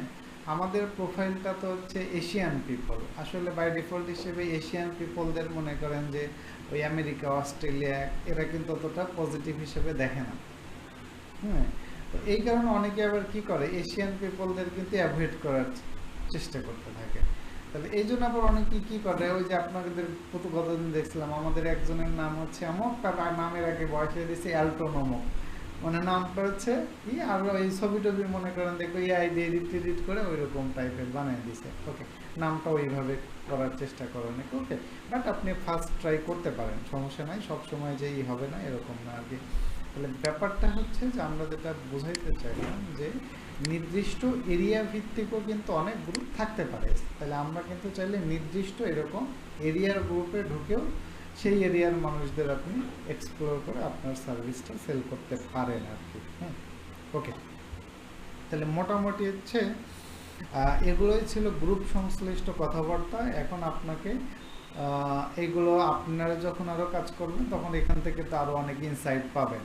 আমাদের প্রোফাইলটা তো হচ্ছে এশিয়ান পিপল, আসলে বাই ডিফল্ট হিসেবে এশিয়ান পিপলদের মনে করেন যে ওই আমেরিকা, অস্ট্রেলিয়া এরা কিন্তু অতটা পজিটিভ হিসেবে দেখে না। হ্যাঁ, তো এই কারণে অনেকে আবার কি করে, এশিয়ান পিপলদের কিন্তু অ্যাভয়েড করার চেষ্টা করতে থাকে। তাহলে এই জন্য আবার অনেকে কী করে, ওই যে আপনাদের গতদিন দেখছিলাম আমাদের একজনের নাম হচ্ছে অমক, তার নামের আগে বয়সে দিয়েছে অ্যালটন অমক, মানে নামটা হচ্ছে কি, আর ওই ছবি টবি মনে করেন দেখো এআই দিয়ে এডিট করে ওই রকম টাইপের বানিয়ে দিছে। ওকে, নামটা ওইভাবে করার চেষ্টা করেন। ওকে, বাট আপনি ফার্স্ট ট্রাই করতে পারেন, সমস্যা নাই, সবসময় যেই হবে না এরকম না আর কি। তাহলে ব্যাপারটা হচ্ছে যে আমরা যেটা বোঝাইতে চাইলাম যে নির্দিষ্ট এরিয়া ভিত্তিকও কিন্তু অনেক গ্রুপ থাকতে পারে। তাহলে আমরা কিন্তু চাইলে নির্দিষ্ট এরকম এরিয়ার গ্রুপে ঢুকেও সেই এরিয়ার মানুষদের আপনি এক্সপ্লোর করে আপনার সার্ভিসটা সেল করতে পারেন আর কি। হ্যাঁ, ওকে। তাহলে মোটামুটি হচ্ছে এগুলোই ছিল গ্রুপ সংশ্লিষ্ট কথাবার্তা। এখন আপনাকে এইগুলো আপনারা যখন আরও কাজ করবেন তখন এখান থেকে তো আরও অনেক ইনসাইট পাবেন,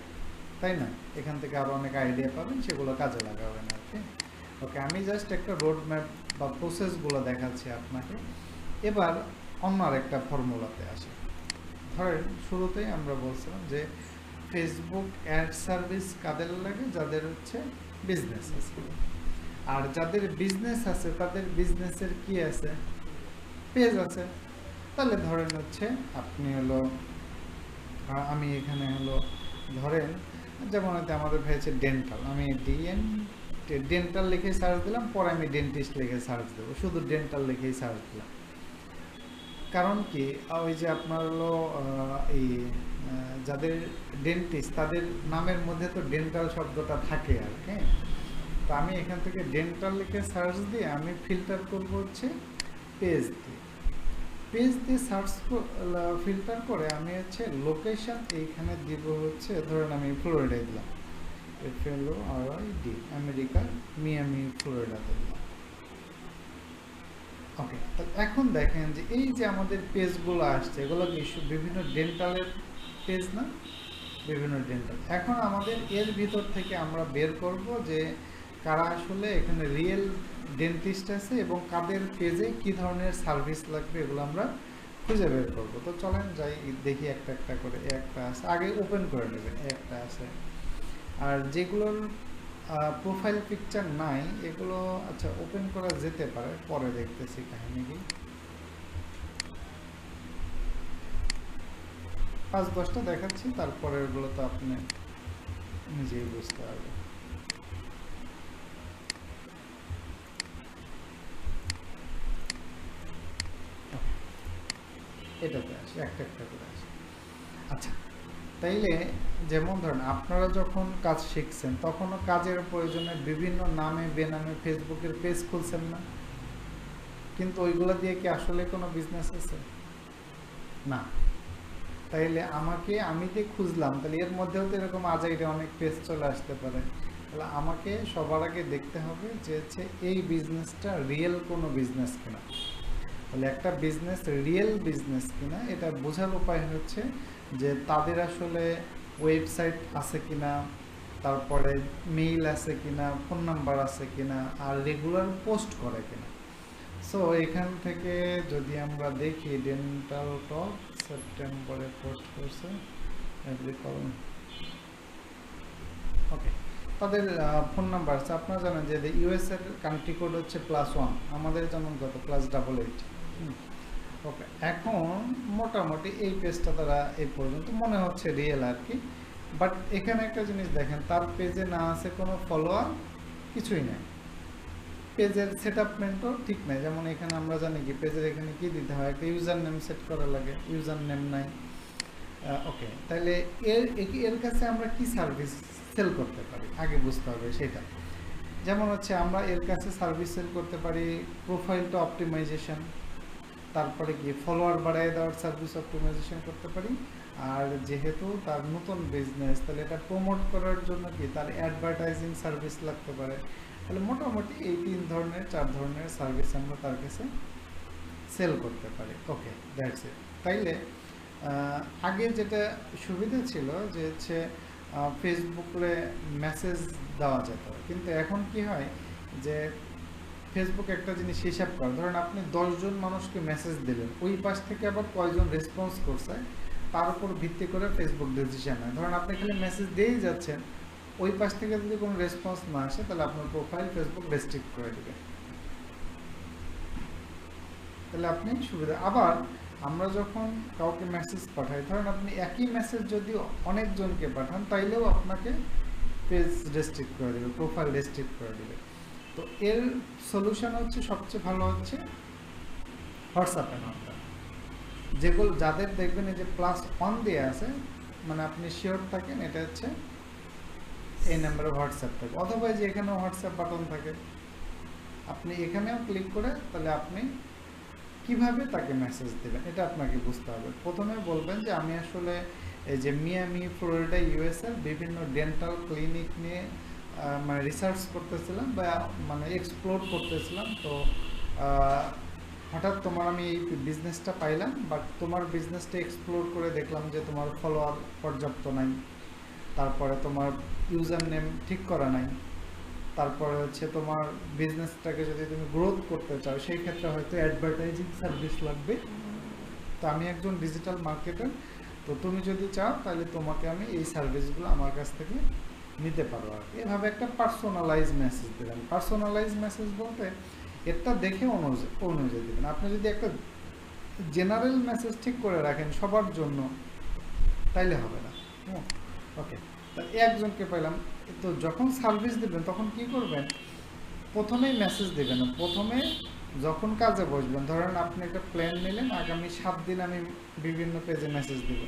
তাই না? এখান থেকে আরও অনেক আইডিয়া পাবেন, সেগুলো কাজে লাগাবেন আর কি। ওকে, আমি জাস্ট একটা রোড ম্যাপ বা প্রসেসগুলো দেখাচ্ছি আপনাকে। এবার অন্য আরেকটা ফর্মুলাতে আসে। ধরেন শুরুতেই আমরা বলছিলাম যে ফেসবুক অ্যাড সার্ভিস কাদের লাগে? যাদের হচ্ছে বিজনেস আছে। আর যাদের বিজনেস আছে তাদের বিজনেসের কি আছে? পেজ আছে। তাহলে ধরেন হচ্ছে আপনি হলো আমি এখানে হলো ধরেন যেমন হয়তো আমাদের হয়েছে ডেন্টাল, আমি ডেন্টাল লিখে সার্চ দিলাম, পরে আমি ডেন্টিস্ট লিখে সার্চ দেবো, শুধু ডেন্টাল লিখেই সার্চ দিলাম। কারণ কি ওই যে আপনার হলো এই যাদের ডেন্টিস্ট তাদের নামের মধ্যে তো ডেন্টাল শব্দটা থাকে আর কি। তো আমি এখান থেকে ডেন্টাল লিখে সার্চ দিয়ে আমি ফিল্টার করবো হচ্ছে পেজ দিয়ে। পেজ দিয়ে সার্চ ফিল্টার করে আমি হচ্ছে লোকেশন এইখানে দিব হচ্ছে ধরেন আমি ফ্লোরিডায় দিলাম, FLORID আমেরিকার মিয়ামি ফ্লোরিডাতে দিলাম। ওকে, তো এখন দেখেন যে এই যে আমাদের পেজগুলো আসছে এগুলো বিভিন্ন ডেন্টালের পেজ না, বিভিন্ন ডেন্টাল। এখন আমাদের এর ভিতর থেকে আমরা বের করব যে কারা আসলে এখানে রিয়েল ডেন্টিস্ট আছে এবং কাদের পেজে কি ধরনের সার্ভিস লাগবে এগুলো আমরা খুঁজে বের করবো। তো চলেন যাই দেখি একটা একটা করে। একটা আছে, আগে ওপেন করে নেবেন, একটা আছে। আর যেগুলোর প্রোফাইল পিকচার নাই এগুলো আচ্ছা ওপেন করা যেতে পারে, পরে দেখতেছি কাহিনী কি। 5-10টা দেখাচ্ছি, তারপরে এগুলো তো আপনি নিজেই বুঝতে পারবেন। এটাতে আসে, একটা একটা করে আসে। আচ্ছা, তাইলে যেমন ধরেন আপনারা যখন কাজ শিখছেন তখনও কাজের প্রয়োজনে বিভিন্ন নামে বেনামে ফেসবুকের পেজ খুলছেন না? কিন্তু ওইগুলো দিয়ে কি আসলে কোনো বিজনেস আছে? না। তাইলে আমি যে খুঁজলাম, তাহলে এর মধ্যেও তো এরকম আজাইরে অনেক পেজ চলে আসতে পারে। তাহলে আমাকে সবার আগে দেখতে হবে যে হচ্ছে এই বিজনেসটা রিয়েল কোনো বিজনেস কিনা। তাহলে একটা বিজনেস রিয়েল বিজনেস কিনা এটা বোঝার উপায় হচ্ছে যে তাদের আসলে ওয়েবসাইট আছে কিনা, তারপরে মেইল আছে কিনা, ফোন নাম্বার আছে কিনা, আর রেগুলার পোস্ট করে কিনা। সো এখান থেকে যদি আমরা দেখি ডেন্টাল টক সেপ্টেম্বরে পোস্ট করছে, ওকে, তাদের ফোন নাম্বার আছে। আপনারা জানেন যে ইউএস এর কান্ট্রি কোড হচ্ছে +1, আমাদের যেমন কত +88। ওকে, এখন মোটামুটি এই পেজটা তারা এই পর্যন্ত মনে হচ্ছে রিয়েল আর কি। বাট এখানে একটা জিনিস দেখেন, তার পেজে না আছে কোনো ফলোয়ার, কিছুই নেই। পেজের সেটআপমেন্টও ঠিক নাই। যেমন এখানে আমরা জানি কি পেজের এখানে কি দিতে হয়, একটা ইউজার নেম সেট করা লাগে, ইউজার নেম নাই। ওকে, তাহলে এর কাছে আমরা কি সার্ভিস সেল করতে পারি আগে বুঝতে হবে সেটা। যেমন হচ্ছে আমরা এর কাছে সার্ভিস সেল করতে পারি প্রোফাইলটা অপটিমাইজেশন, তারপরে কি ফলোয়ার বাড়াই দেওয়ার সার্ভিস অপটিমাইজেশন করতে পারি। আর যেহেতু তার নতুন বিজনেস, তাহলে এটা প্রমোট করার জন্য কি তার অ্যাডভার্টাইজিং সার্ভিস লাগতে পারে। তাহলে মোটামুটি এই 4 ধরনের সার্ভিস আমরা তার কাছে সেল করতে পারি। ওকে, দ্যাটস ইট। তাইলে আগে যেটা সুবিধা ছিল যে হচ্ছে ফেসবুকে মেসেজ দেওয়া যেত, কিন্তু এখন কি হয় যে ফেসবুক একটা জিনিস হিসাব করে, ধরেন আপনি 10 জন মানুষকে মেসেজ দিলেন, ওই পাশ থেকে আবার কয়জন রেসপন্স করছে তার উপর ভিত্তি করে ফেসবুক ডিসিশন নেয়। ধরেন আপনি খালি মেসেজ দিয়েই যাচ্ছেন, ওই পাশ থেকে যদি কোনো রেসপন্স না আসে তাহলে আপনার প্রোফাইল ফেসবুক রেস্ট্রিক্ট করে দেবে। তাহলে আপনি সুবিধা। আবার আমরা যখন কাউকে মেসেজ পাঠাই, ধরেন আপনি একই মেসেজ যদি অনেকজনকে পাঠান তাইলেও আপনাকে পেজ রেস্ট্রিক্ট করে দেবে, প্রোফাইল রেস্ট্রিক্ট করে দেবে। তো এর সলিউশন হচ্ছে সবচেয়ে ভালো হচ্ছে হোয়াটসঅ্যাপে নাম্বার, যেগুলো যাদের দেখবেন এই যে +1 দিয়ে আছে, মানে আপনি শিওর থাকেন এটা হচ্ছে এই নাম্বারে হোয়াটসঅ্যাপ থাকে, অথবা যে এখানেও হোয়াটসঅ্যাপ বাটন থাকে, আপনি এখানেও ক্লিক করে তাহলে আপনি কিভাবে তাকে মেসেজ দেবেন এটা আপনাকে বুঝতে হবে। প্রথমে বলবেন যে আমি আসলে এই যে মিয়ামি ফ্লোরিডা ইউএসএর বিভিন্ন ডেন্টাল ক্লিনিক নিয়ে মানে রিসার্চ করতেছিলাম বা মানে এক্সপ্লোর করতেছিলাম। তো হঠাৎ আমি এই বিজনেসটা পাইলাম, বাট তোমার বিজনেসটা এক্সপ্লোর করে দেখলাম যে তোমার ফলোয়ার পর্যাপ্ত নাই, তারপরে তোমার ইউজার নেম ঠিক করা নাই, তারপরে হচ্ছে তোমার বিজনেসটাকে যদি তুমি গ্রোথ করতে চাও সেই ক্ষেত্রে হয়তো অ্যাডভার্টাইজিং সার্ভিস লাগবে। তো আমি একজন ডিজিটাল মার্কেটার, তো তুমি যদি চাও তাহলে তোমাকে আমি এই সার্ভিসগুলো আমার কাছ থেকে নিতে পারো আর কি। এভাবে একটা পার্সোনালাইজ মেসেজ দেবেন। পার্সোনালাইজ মেসেজ বলতে এটা দেখে অনুযায়ী দেবেন। আপনি যদি একটা জেনারেল মেসেজ ঠিক করে রাখেন সবার জন্য তাইলে হবে না। ওকে, তা একজনকে পাইলাম। তো যখন সার্ভিস দেবেন তখন কি করবেন, প্রথমেই মেসেজ দেবেন না। প্রথমে যখন কাজে বসবেন, ধরেন আপনি একটা প্ল্যান নিলেন, আগামী 7 দিন আমি বিভিন্ন পেজে মেসেজ দেব,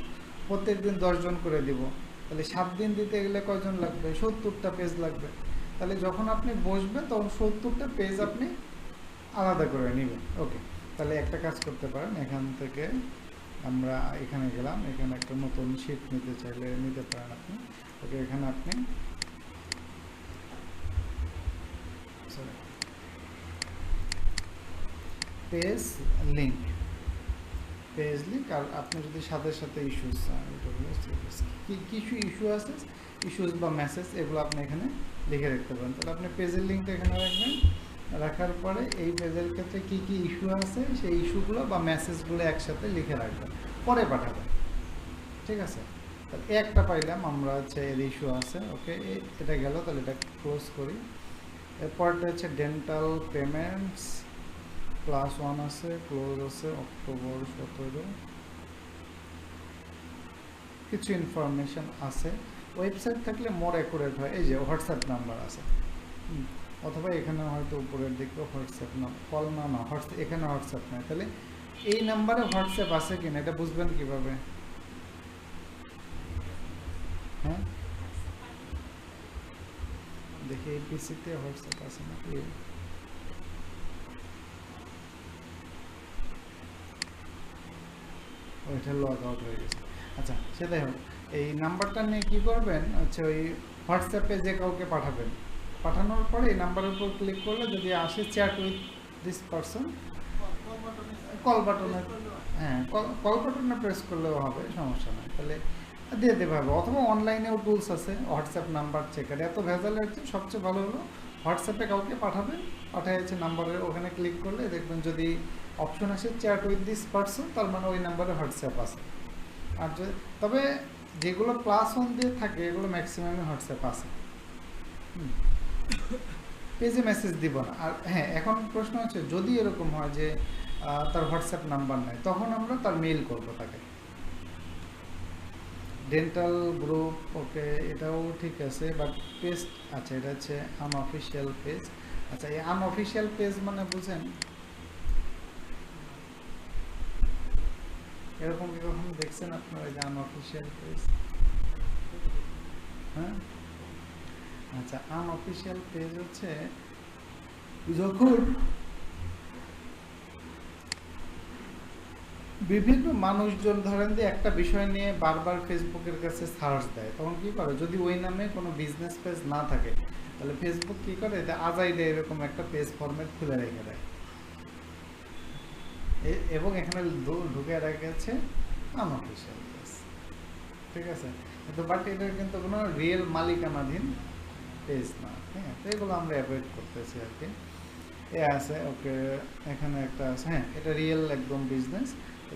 প্রত্যেক দিন 10 জন করে দিব, তাহলে 7 দিন দিতে গেলে কয়জন লাগবে, 70টা পেজ লাগবে। তাহলে যখন আপনি বসবেন তখন 70টা পেজ আপনি আলাদা করে নেবেন। ওকে, তাহলে একটা কাজ করতে পারেন, এখান থেকে আমরা এখানে গেলাম, এখানে একটা নতুন শিট নিতে চাইলে নিতে পারেন আপনি। ওকে, এখানে আপনি পেজ লিঙ্ক, পেজ লিঙ্ক। আর আপনি যদি সাথে সাথে ইস্যুস, কিছু ইস্যু আছে, ইস্যুস বা মেসেজ, এগুলো আপনি এখানে লিখে রাখতে পারেন। তাহলে আপনি পেজের লিঙ্কটা এখানে রাখবেন, রাখার পরে এই পেজের ক্ষেত্রে কী কী ইস্যু আছে সেই ইস্যুগুলো বা মেসেজগুলো একসাথে লিখে রাখবেন, পরে পাঠাবেন। ঠিক আছে, তাহলে একটা পাইলাম আমরা, হচ্ছে এর ইস্যু আছে। ওকে, এটা গেল, তাহলে এটা ক্লোজ করি। এরপরটা হচ্ছে ডেন্টাল পেমেন্টস +1 আছে, ক্লোজ আছে অক্টোবর 17। কিছু ইনফরমেশন আছে, ওয়েবসাইট থাকলে মোর অ্যাকুরেট হয়। এই যে হোয়াটসঅ্যাপ নাম্বার আছে, অথবা এখানে হয়তো উপরের দিকে হোয়াটসঅ্যাপ না, কল না, হোয়াটসঅ্যাপ, এখানে হোয়াটসঅ্যাপ নাই। তাহলে এই নাম্বারে হোয়াটসঅ্যাপ আছে কিনা এটা বুঝবেন কিভাবে? হ্যাঁ, দেখি এই পিসিতে হোয়াটসঅ্যাপ আছে নাকি। ওইটা লগ আউট হয়ে গেছে। আচ্ছা, সেটাই হোক, এই নাম্বারটা নিয়ে কী করবেন, হচ্ছে ওই হোয়াটসঅ্যাপে যে কাউকে পাঠাবেন, পাঠানোর পরে এই নাম্বারের উপর ক্লিক করলে যদি আসে chat with this person, call বাটনে, হ্যাঁ কল বাটনে প্রেস করলেও হবে, সমস্যা নাই। তাহলে দিয়ে দেবে হবে। অথবা অনলাইনেও টুলস আছে, হোয়াটসঅ্যাপ নাম্বার চেকার। এত ভেজালের চেয়ে সবচেয়ে ভালো হলো হোয়াটসঅ্যাপে কাউকে পাঠাবেন, পাঠাইছে নাম্বারের ওখানে ক্লিক করলে দেখবেন যদি অপশন আসে চ্যাট উইথ দিস পারসন, তার মানে ওই নাম্বারে হোয়াটসঅ্যাপ আছে। আর তবে যেগুলো +1 দিয়ে থাকে এগুলো ম্যাক্সিমামই হোয়াটসঅ্যাপ আছে। পেজে মেসেজ দিব না। আর হ্যাঁ, এখন প্রশ্ন হচ্ছে যদি এরকম হয় যে তার হোয়াটসঅ্যাপ নাম্বার নেই, তখন আমরা তার মেইল করব তাকে। ডেন্টাল গ্রুপ, ওকে, এটাও ঠিক আছে, বাট পেজ, আচ্ছা এটা হচ্ছে আনঅফিসিয়াল পেজ। আচ্ছা, এই আনঅফিসিয়াল পেজ মানে বুঝেন, এরকম কি কখনো দেখছেন আপনারা যে আনঅফিসিয়াল পেজ? হ্যাঁ, আচ্ছা, আনঅফিসিয়াল পেজ হচ্ছে যখন বিভিন্ন মানুষজন ধরেন যে একটা বিষয় নিয়ে বারবার ফেসবুকের কাছে সার্চ দেয়, তখন কি করে, যদি ওই নামে কোনো বিজনেস পেজ না থাকে তাহলে ফেসবুক কি করে, আজাইডে এরকম একটা পেজ ফরম্যাট খুলে রেখে দেয়, এবং এখানে ঢুকে রেখেছে আনঅফিসিয়াল পেজ। ঠিক আছে, কিন্তু বাট এটার কিন্তু কোনো রিয়েল মালিকানাধীন পেজ না। হ্যাঁ, তো এগুলো আমরা অ্যাভয়েড করতেছি আর কি। এ আছে, ওকে, এখানে একটা আছে, হ্যাঁ এটা রিয়েল একদম বিজনেস।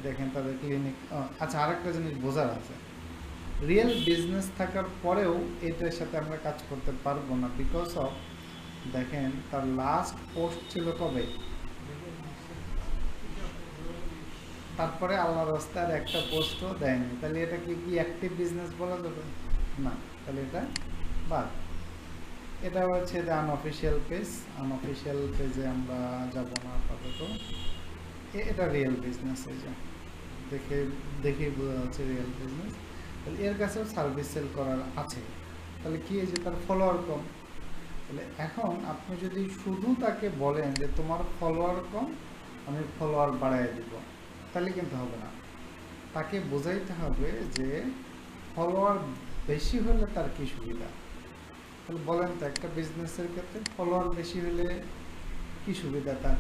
দেখেন তাদের ক্লিনিক। আচ্ছা, আরেকটা জিনিস বোঝার আছে, রিয়েল বিজনেস থাকার পরেও এটার সাথে আমরা কাজ করতে পারবো না, বিকজ অফ, দেখেন তার লাস্ট পোস্ট ছিল কবে, তারপরে আল্লাহর রাস্তায় আর একটা পোস্টও দেয়নি। তাহলে এটা কি অ্যাক্টিভ বিজনেস বলা যাবে না? তাহলে এটা বাদ। এটা হচ্ছে যে আনঅফিসিয়াল পেজ, আনঅফিসিয়াল পেজে আমরা যাব না আপাতত। এটা রিয়েল বিজনেস, এই যে দেখেই বোঝা যাচ্ছে রিয়েল বিজনেস। তাহলে এর কাছেও সার্ভিস সেল করার আছে। তাহলে কি, এই যে তার ফলোয়ার কম, তাহলে এখন আপনি যদি শুধু তাকে বলেন যে তোমার ফলোয়ার কম, আমি ফলোয়ার বাড়াই দিব, তাহলে কিন্তু হবে না। তাকে বোঝাইতে হবে যে ফলোয়ার বেশি হলে তার কি সুবিধা। তাহলে বলেন তো, একটা বিজনেসের ক্ষেত্রে ফলোয়ার বেশি হলে কি সুবিধা তার?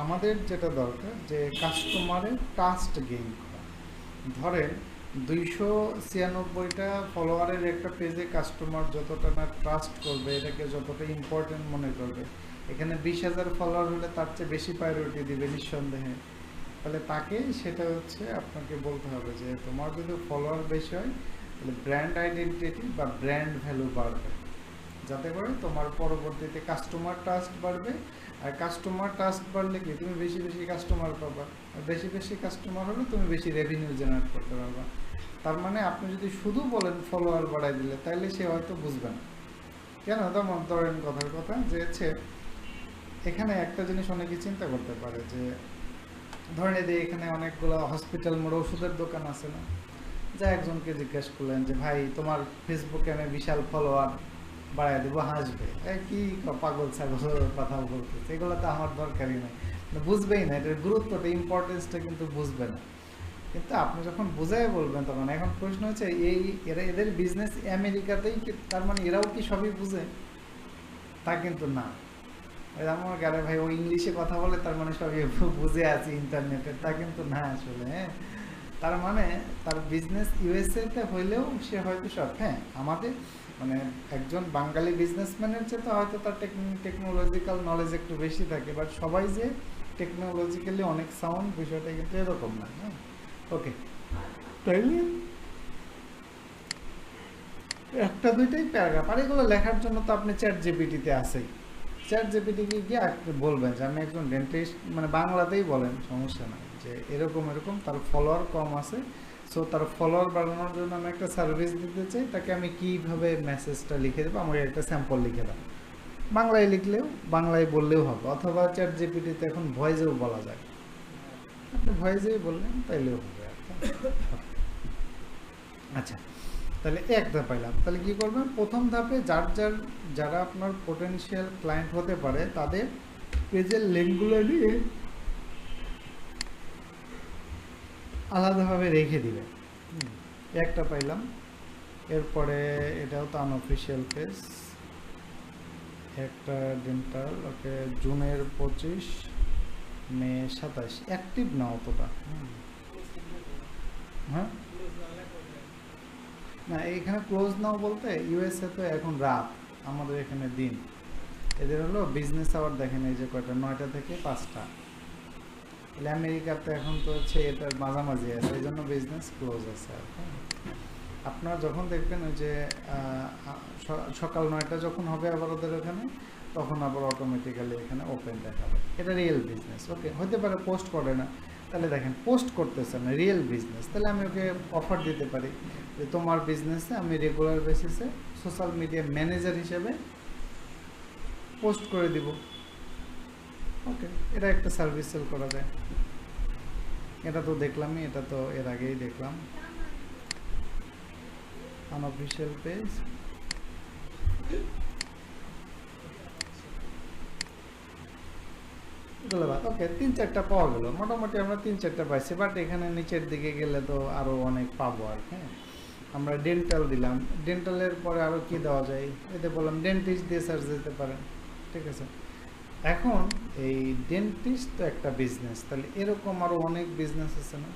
আমাদের যেটা দরকার যে কাস্টমারের ট্রাস্ট গেইন করা। ধরেন 296টা ফলোয়ারের একটা পেজে কাস্টমার যতটা না ট্রাস্ট করবে, এটাকে যতটা ইম্পর্টেন্ট মনে করবে, এখানে 20,000 ফলোয়ার হলে তার চেয়ে বেশি প্রায়োরিটি দিবে নিঃসন্দেহে। তাহলে তাকে সেটা হচ্ছে আপনাকে বলতে হবে যে তোমার যদি ফলোয়ার বেশি হয় তাহলে ব্র্যান্ড আইডেন্টিটি বা ব্র্যান্ড ভ্যালু বাড়বে, যাতে করে তোমার পরবর্তীতে কাস্টমার ট্রাস্ট বাড়বে। আর কাস্টমার ট্রাস্ট বাড়লে কি তুমি বেশি বেশি কাস্টমার পাবা, আর বেশি বেশি কাস্টমার হলে তুমি বেশি রেভিনিউ জেনারেট করতে পারবা। তার মানে আপনি যদি শুধু বলেন ফলোয়ার বাড়াই দিলে, তাহলে সে হয়তো বুঝবে না। কেন? তেমন ধরেন কথার কথা যে হচ্ছে এখানে একটা জিনিস অনেকে চিন্তা করতে পারে যে ধরেন এই যে এখানে অনেকগুলো হসপিটাল মোড় ওষুধের দোকান আছে না, যা একজনকে জিজ্ঞেস করলেন যে ভাই তোমার ফেসবুকে আমি বিশাল ফলোয়ার বাড়াই দেবো, হাসবে, কি পাগল ছাগল কথা বলতেছে, এগুলো তো আমার দরকারই নাই, বুঝবেই না এটার গুরুত্বটা, ইম্পর্টেন্সটা কিন্তু বুঝবে না। কিন্তু আপনি যখন বুঝাই বলবেন তখন, এখন প্রশ্ন হচ্ছে এদের বিজনেস আমেরিকাতেই, তার মানে এরাও কি সবই বুঝে? তা কিন্তু না। আমার গারে ভাই ও ইংলিশে কথা বলে তার মানে সবই বুঝে আছে ইন্টারনেটে, তা কিন্তু না আসলে। হ্যাঁ, তার মানে তার বিজনেস ইউএসএতে হইলেও সে হয়তো সব, হ্যাঁ আমাদের মানে একজন বাঙালি বিজনেসম্যানের চেয়ে তো হয়তো তার টেকনোলজিক্যাল নলেজ একটু বেশি থাকে, বাট সবাই যে টেকনোলজিক্যালি অনেক সাউন্ড বিষয়টা কিন্তু এরকম না। হ্যাঁ, ওকে, তাইলে একটা দুইটাই প্যারাগ্রাফ, আর এগুলো লেখার জন্য তো আপনি চ্যাট জিপিটিতে আসেই, চ্যাট জিপিটিকে গিয়ে বলবেন যে আমি একজন ডেন্টিস্ট, মানে বাংলাতেই বলেন, সমস্যা নাই, যে এরকম এরকম তার ফলোয়ার কম আছে, সো তার ফলোয়ার বাড়ানোর জন্য আমি একটা সার্ভিস দিতে চাই, তাকে আমি কীভাবে মেসেজটা লিখে দেবো, আমাকে একটা স্যাম্পল লিখে দাও। বাংলায় লিখলেও, বাংলায় বললেও হবে, অথবা চ্যাট জিপিটিতে এখন ভয়েসেও বলা যায়, আপনি ভয়েসেই বললেন তাইলেও হবে। আচ্ছা, তাহলে এক ধাপ পাইলাম। তাহলে কী করবেন, প্রথম ধাপে যারা আপনার পোটেনশিয়াল ক্লায়েন্ট হতে পারে তাদের পেজের লিঙ্কগুলো নিয়ে আলাদাভাবে রেখে দিবেন, একটা পাইলাম। এরপরে এটাও তো আনঅফিসিয়াল পেজ, একটা ডেন্টাল, ওকে জুনের 25, মে 27, অ্যাক্টিভ না অতটা। হ্যাঁ, না এইখানে ক্লোজ নাও বলতে ইউএসএ তো এখন রাত, আমাদের এখানে দিন, এদের হলো বিজনেস আওয়ার, দেখেন এই যে কয়টা, 9টা থেকে 5টা, তাহলে আমেরিকাতে এখন তো হচ্ছে এটার মাঝামাঝি আছে, এই জন্য বিজনেস ক্লোজ আছে। আপনারা যখন দেখবেন ওই যে সকাল 9টা যখন হবে আবার ওদের ওখানে, তখন আবার অটোমেটিক্যালি এখানে ওপেন দেখাবে, এটা রিয়েল বিজনেস। ওকে, হতে পারে পোস্ট করে না, তাহলে দেখেন পোস্ট করতেছে না, রিয়েল বিজনেস, তাহলে আমি ওকে অফার দিতে পারি যে তোমার বিজনেসে আমি রেগুলার বেসিসে সোশ্যাল মিডিয়া ম্যানেজার হিসেবে পোস্ট করে দিব। ওকে, এটা একটা সার্ভিস সেল করা যায়। এটা তো দেখলামই, এটা তো এর আগেই দেখলাম, আনঅফিসিয়াল পেজ, এগুলো বাদ। ওকে, 3-4টা পাওয়া গেল, মোটামুটি আমরা 3-4টা পাইছি, বাট এখানে নিচের দিকে গেলে তো আরও অনেক পাবো আর। হ্যাঁ, আমরা ডেন্টাল দিলাম, ডেন্টালের পরে আরও কি দেওয়া যায়, এতে বললাম ডেন্টিস্ট দিয়ে সার্চ দিতে পারেন, ঠিক আছে। এখন এই ডেন্টিস্ট তো একটা বিজনেস, তাহলে এরকম আরও অনেক বিজনেস আছে না,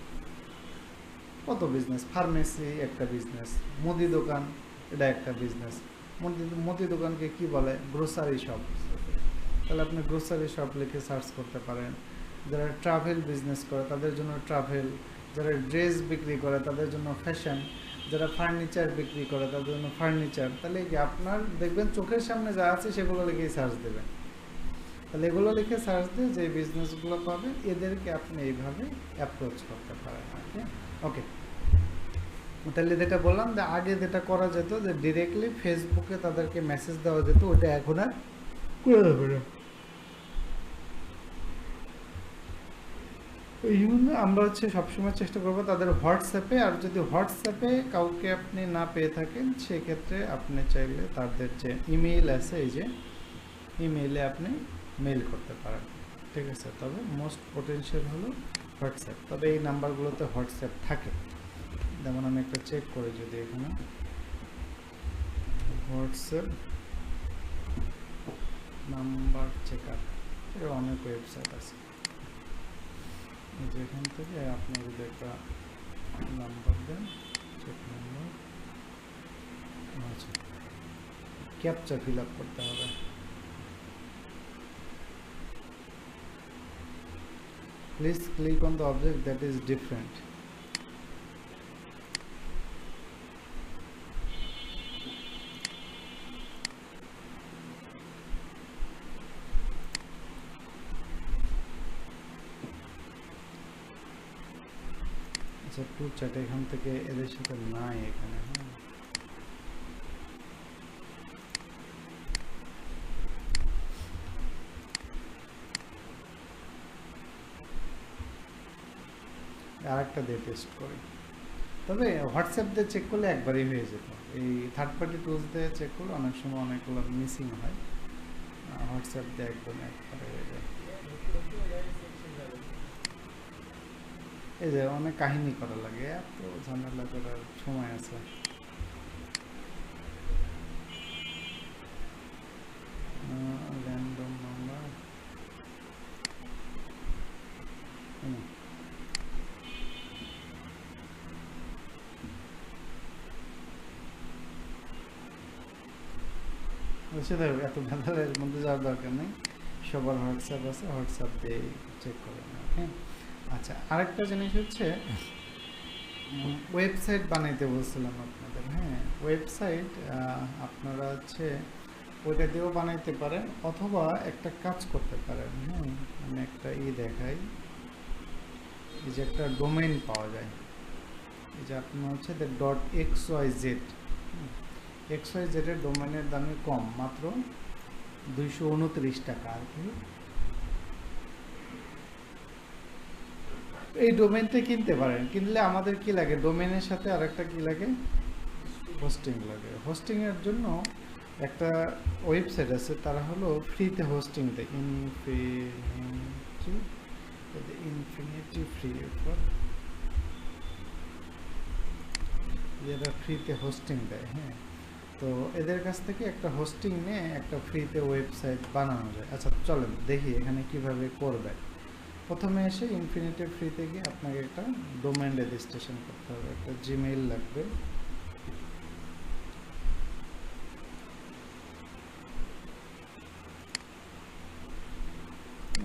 কত বিজনেস, ফার্মেসি একটা বিজনেস, মুদি দোকান এটা একটা বিজনেস। মুদি দোকানকে কি বলে, গ্রোসারি শপ, তাহলে আপনি গ্রোসারি শপ লিখে সার্চ করতে পারেন। যারা ট্রাভেল বিজনেস করে তাদের জন্য ট্রাভেল, যারা ড্রেস বিক্রি করে তাদের জন্য ফ্যাশন, যারা ফার্নিচার বিক্রি করে তাদের জন্য ফার্নিচার, তাহলে কি আপনার দেখবেন চোখের সামনে যা আছে সেগুলো লিখেই সার্চ দেবেন। তাহলে এগুলো লিখে সার্চ দিয়ে যে বিজনেসগুলো পাবেন এদেরকে আপনি এইভাবে অ্যাপ্রোচ করতে পারেন। ওকে, তাহলে যেটা বললাম যে আগে যেটা করা যেত যে ডিরেক্টলি ফেসবুকে তাদেরকে মেসেজ দেওয়া যেত, ওইটা এখন আর করে দেবে না। এই জন্য আমরা হচ্ছে সবসময় চেষ্টা করবো তাদের হোয়াটসঅ্যাপে, আর যদি হোয়াটসঅ্যাপে কাউকে আপনি না পেয়ে থাকেন সেক্ষেত্রে আপনি চাইলে তাদের যে ইমেইল আছে, এই যে ইমেইলে আপনি মেইল করতে পারেন, ঠিক আছে। তবে মোস্ট পোটেনশিয়াল হলো হোয়াটসঅ্যাপ, তবে এই নাম্বারগুলোতে হোয়াটসঅ্যাপ থাকে। যেমন আমি একটা চেক করি, যদি এখানে হোয়াটসঅ্যাপ নাম্বার চেকার, এটা অনেক ওয়েবসাইট আছে, যেখান থেকে আপনি যদি একটা নাম্বার দেন, চেক নাম্বার, আচ্ছা ক্যাপচা ফিল আপ করতে হবে, Please click on the object that is different. আচ্ছা, টু চ্যাট এখান থেকে এদের সাথে নাই এখানে। আরেকটা দিয়ে টেস্ট করি। তবে হোয়াটসঅ্যাপ দিয়ে চেক করলে একবারই হয়ে যেত। এই থার্ড পার্টি টুলস দিয়ে চেক করলে অনেক সময় অনেকগুলো মিসিং হয়। হোয়াটসঅ্যাপ দিয়ে একদম একবারে হয়ে যায়। এই যে অনেক কাহিনী করা লাগে, এত ঝামেলা করার সময় আছে? র্যান্ডম নাম্বার এত ভেতরের মধ্যে যাওয়ার দরকার নেই, সবার হোয়াটসঅ্যাপ আছে, হোয়াটসঅ্যাপ দিয়ে চেক করে নেন। ওকে, আচ্ছা, আরেকটা জিনিস হচ্ছে ওয়েবসাইট বানাইতে বলছিলাম আপনাদের। হ্যাঁ, ওয়েবসাইট আপনারা হচ্ছে ওইটা দিয়েও বানাইতে পারেন, অথবা একটা কাজ করতে পারেন। হ্যাঁ, আমি একটা দেখাই। এই যে একটা ডোমেইন পাওয়া যায়, এই যে আপনার হচ্ছে .xyz, XYZ এর ডোমেইনের দামে কম, মাত্র 229 টাকা আর কি। এই ডোমেইনটা কিনতে পারেন। কিনলে আমাদের কি লাগে, ডোমেইনের সাথে আরেকটা কি লাগে, হোস্টিং লাগে। হোস্টিং এর জন্য একটা ওয়েবসাইট আছে, তারা হলো ফ্রিতে হোস্টিং দেয়, ইনফিনিটি ফ্রি, এরা ফ্রিতে হোস্টিং দেয়। হ্যাঁ, তো এদের কাছ থেকে একটা হোস্টিং নিয়ে একটা ফ্রিতে ওয়েবসাইট বানানো যায়। আচ্ছা, চলেন দেখি এখানে কিভাবে করবে। প্রথমে এসে ইনফিনিটি ফ্রিতে গিয়ে আপনাকে একটা ডোমেইন রেজিস্ট্রেশন করতে হবে, একটা জিমেইল লাগবে।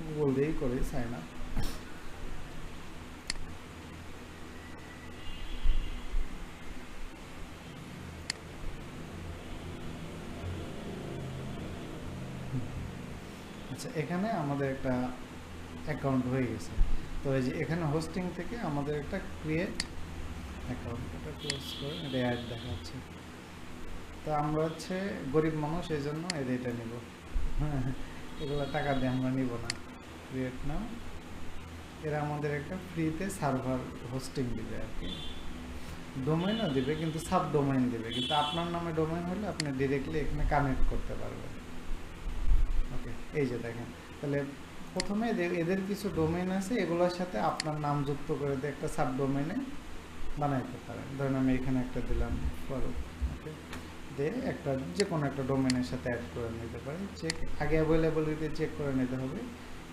গুগল দিয়েই করি সাইন আপ। আচ্ছা, এখানে আমাদের একটা অ্যাকাউন্ট হয়ে গেছে। তো এই যে এখানে হোস্টিং থেকে আমাদের একটা ক্রিয়েট অ্যাকাউন্ট, এটা ক্লোজ করে এটা অ্যাড দেখাচ্ছে। তো আমরা হচ্ছে গরিব মানুষ, এই জন্য এটা নিব। হ্যাঁ, এগুলো টাকা দিয়ে আমরা নিব না। ক্রিয়েট নাও, এরা আমাদের একটা ফ্রিতে সার্ভার হোস্টিং দিবে আর কি। ডোমেইনও দিবে, কিন্তু সাব ডোমেইন দিবে, কিন্তু আপনার নামে ডোমেইন হলে আপনি ডিরেক্টলি এখানে কানেক্ট করতে পারবেন। ওকে, এই যে দেখেন, তাহলে প্রথমে এদের কিছু ডোমেইন আছে, এগুলোর সাথে আপনার নাম যুক্ত করে দিয়ে একটা সাব ডোমেইনে বানাইতে পারেন। ধরেন আমি এখানে একটা দিলাম ফারুক, ওকে, দিয়ে একটা যে কোনো একটা ডোমেইনের সাথে অ্যাড করে নিতে পারি। চেক আগে অ্যাভেলেবিলিটি চেক করে নিতে হবে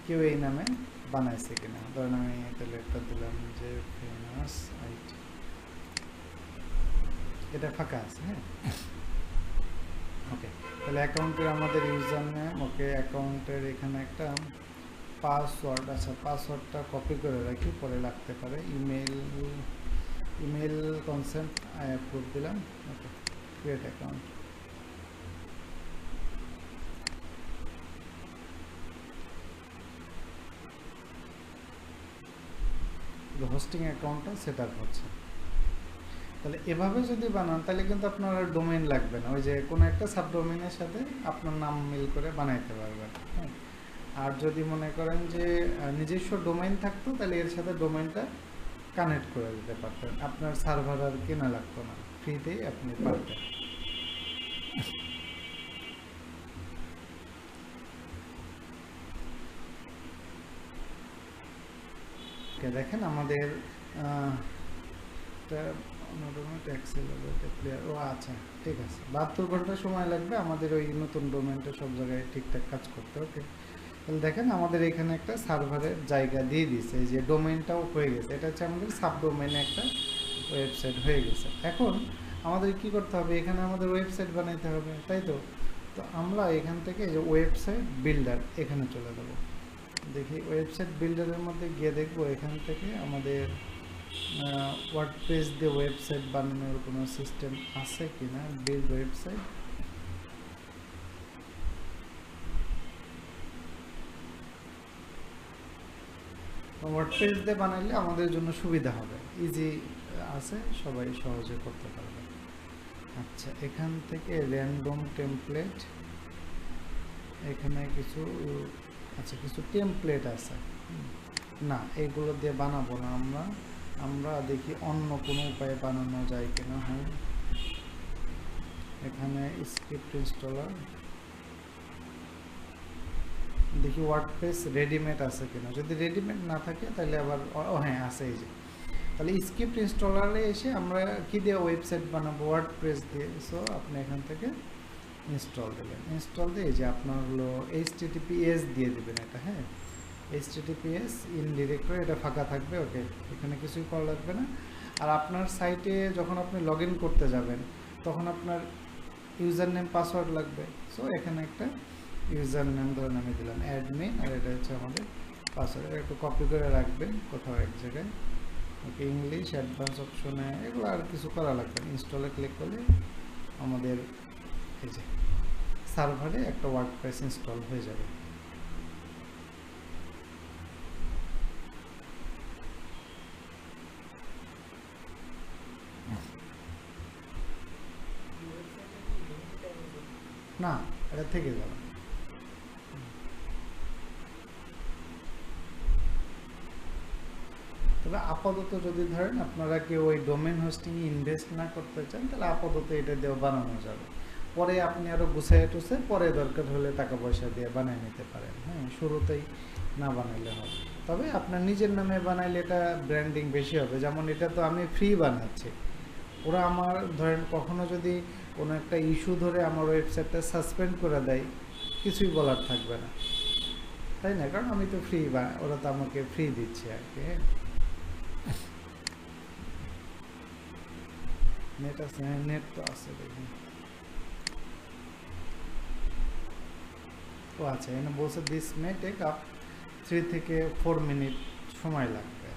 কেউ এই নামে বানাইছে কিনা। ধরেন আমি তাহলে একটা দিলাম যে ফেমাস আইটি, এটা ফাঁকা আছে। হ্যাঁ, ওকে, তাহলে অ্যাকাউন্টের আমাদের ইউজার নেম, ওকে, অ্যাকাউন্টের এখানে একটা পাসওয়ার্ড। আচ্ছা, পাসওয়ার্ডটা কপি করে রাখি, পরে লাগতে পারে। ইমেল কনসেন্ট আই অ্যাপ্রুভ দিলাম। ওকে, ক্রিয়েট অ্যাকাউন্ট। হোস্টিং অ্যাকাউন্টটা সেট আপ হচ্ছে। তাহলে এভাবে যদি বানান তাহলে কিন্তু আপনার আর ডোমেইন লাগবে না, ওই যে কোনো একটা সাবডোমেইনের সাথে আপনার নাম মিল করে বানাইতে পারবেন। হ্যাঁ, আর যদি মনে করেন যে নিজস্ব ডোমেইন থাকতো, তাহলে এর সাথে ডোমেইনটা কানেক্ট করে দিতে পারতেন, আপনার সার্ভার আর কেনা লাগতো না, ফ্রিতেই আপনি পারতেন। দেখেন আমাদের ও আচ্ছা, ঠিক আছে, 72 ঘন্টা সময় লাগবে আমাদের ওই নতুন ডোমেইনটা সব জায়গায় ঠিকঠাক কাজ করতে। ওকে, তাহলে দেখেন আমাদের এখানে একটা সার্ভারের জায়গা দিয়ে দিয়েছে, এই যে ডোমেইনটাও হয়ে গেছে। এটা হচ্ছে আমাদের সাব ডোমেইনে একটা ওয়েবসাইট হয়ে গেছে। এখন আমাদের কি করতে হবে, এখানে আমাদের ওয়েবসাইট বানাইতে হবে, তাই তো। তো আমরা এখান থেকে যে ওয়েবসাইট বিল্ডার এখানে চলে যাবো। দেখি ওয়েবসাইট বিল্ডারের মধ্যে গিয়ে দেখবো এখান থেকে আমাদের ওয়ার্ডপ্রেস দিয়ে ওয়েবসাইট বানানোর কোনো সিস্টেম আছে কিনা। বিল্ড ওয়েবসাইট, ওয়ার্ডপ্রেস দিয়ে বানাইলে আমাদের জন্য সুবিধা হবে, ইজি আছে, সবাই সহজে করতে পারবে। আচ্ছা, এখান থেকে র্যান্ডম টেমপ্লেট, এখানে কিছু কিছু টেমপ্লেট আছে, না এগুলো দিয়ে বানাবো না আমরা দেখি অন্য কোনো উপায়ে বানানো যায় কিনা। হ্যাঁ, এখানে স্ক্রিপ্ট ইনস্টলার, দেখি ওয়ার্ডপ্রেস রেডিমেড আছে কিনা। যদি রেডিমেড না থাকে তাহলে আবার হ্যাঁ আছে, এই যে তাহলে স্ক্রিপ্ট ইনস্টলারে এসে আমরা কি দিয়ে ওয়েবসাইট বানাবো, ওয়ার্ডপ্রেস দিয়ে। সো আপনি এখান থেকে ইনস্টল দিলেন, ইনস্টল দিয়ে এই যে আপনার হলো HTTPS দিয়ে দেবেন এটা। হ্যাঁ, HTTPS ইন ডিরেক্টরি, এটা ফাঁকা থাকবে। ওকে, এখানে কিছুই করা লাগবে না। আর আপনার সাইটে যখন আপনি লগ ইন করতে যাবেন তখন আপনার ইউজার নেম পাসওয়ার্ড লাগবে। সো এখানে একটা ইউজার নেম ধরে আমি দিলাম অ্যাডমিন, আর এটা হচ্ছে আমাদের পাসওয়ার্ড। এটা একটু কপি করে রাখবেন কোথাও এক জায়গায়। ওকে, ইংলিশ অ্যাডভান্স অপশনে এগুলো আর কিছু করা লাগবে না। ইনস্টলে ক্লিক করলে আমাদের এই যে সার্ভারে একটা ওয়ার্ডপ্রেস ইনস্টল হয়ে যাবে। না, এটা থেকে যাবে। তবে আপাতত যদি ধরেন আপনারা কেউ ওই ডোমেন হোস্টিংয়ে ইনভেস্ট না করতে চান, তাহলে আপাতত এটা দিয়ে বানানো যাবে। পরে আপনি আরও গুছাই টুছে পরে দরকার হলে টাকা পয়সা দিয়ে বানিয়ে নিতে পারেন। হ্যাঁ, শুরুতেই না বানাইলে হবে। তবে আপনার নিজের নামে বানাইলে এটা ব্র্যান্ডিং বেশি হবে। যেমন এটা তো আমি ফ্রি বানাচ্ছি, ওরা আমার ধরেন কখনো যদি কোনো একটা ইস্যু ধরে আমার ওয়েবসাইটটা সাসপেন্ড করে দেয়, কিছুই বলার থাকবে না, তাই না? কারণ আমি তো ফ্রি, ওরা তো আমাকে ফ্রি দিচ্ছে আর কি। নেট আছে, নেট তো আছে দেখুন। ও আচ্ছা, এখানে বলছে দিস মে টেক আপ 3 থেকে 4 মিনিট সময় লাগবে।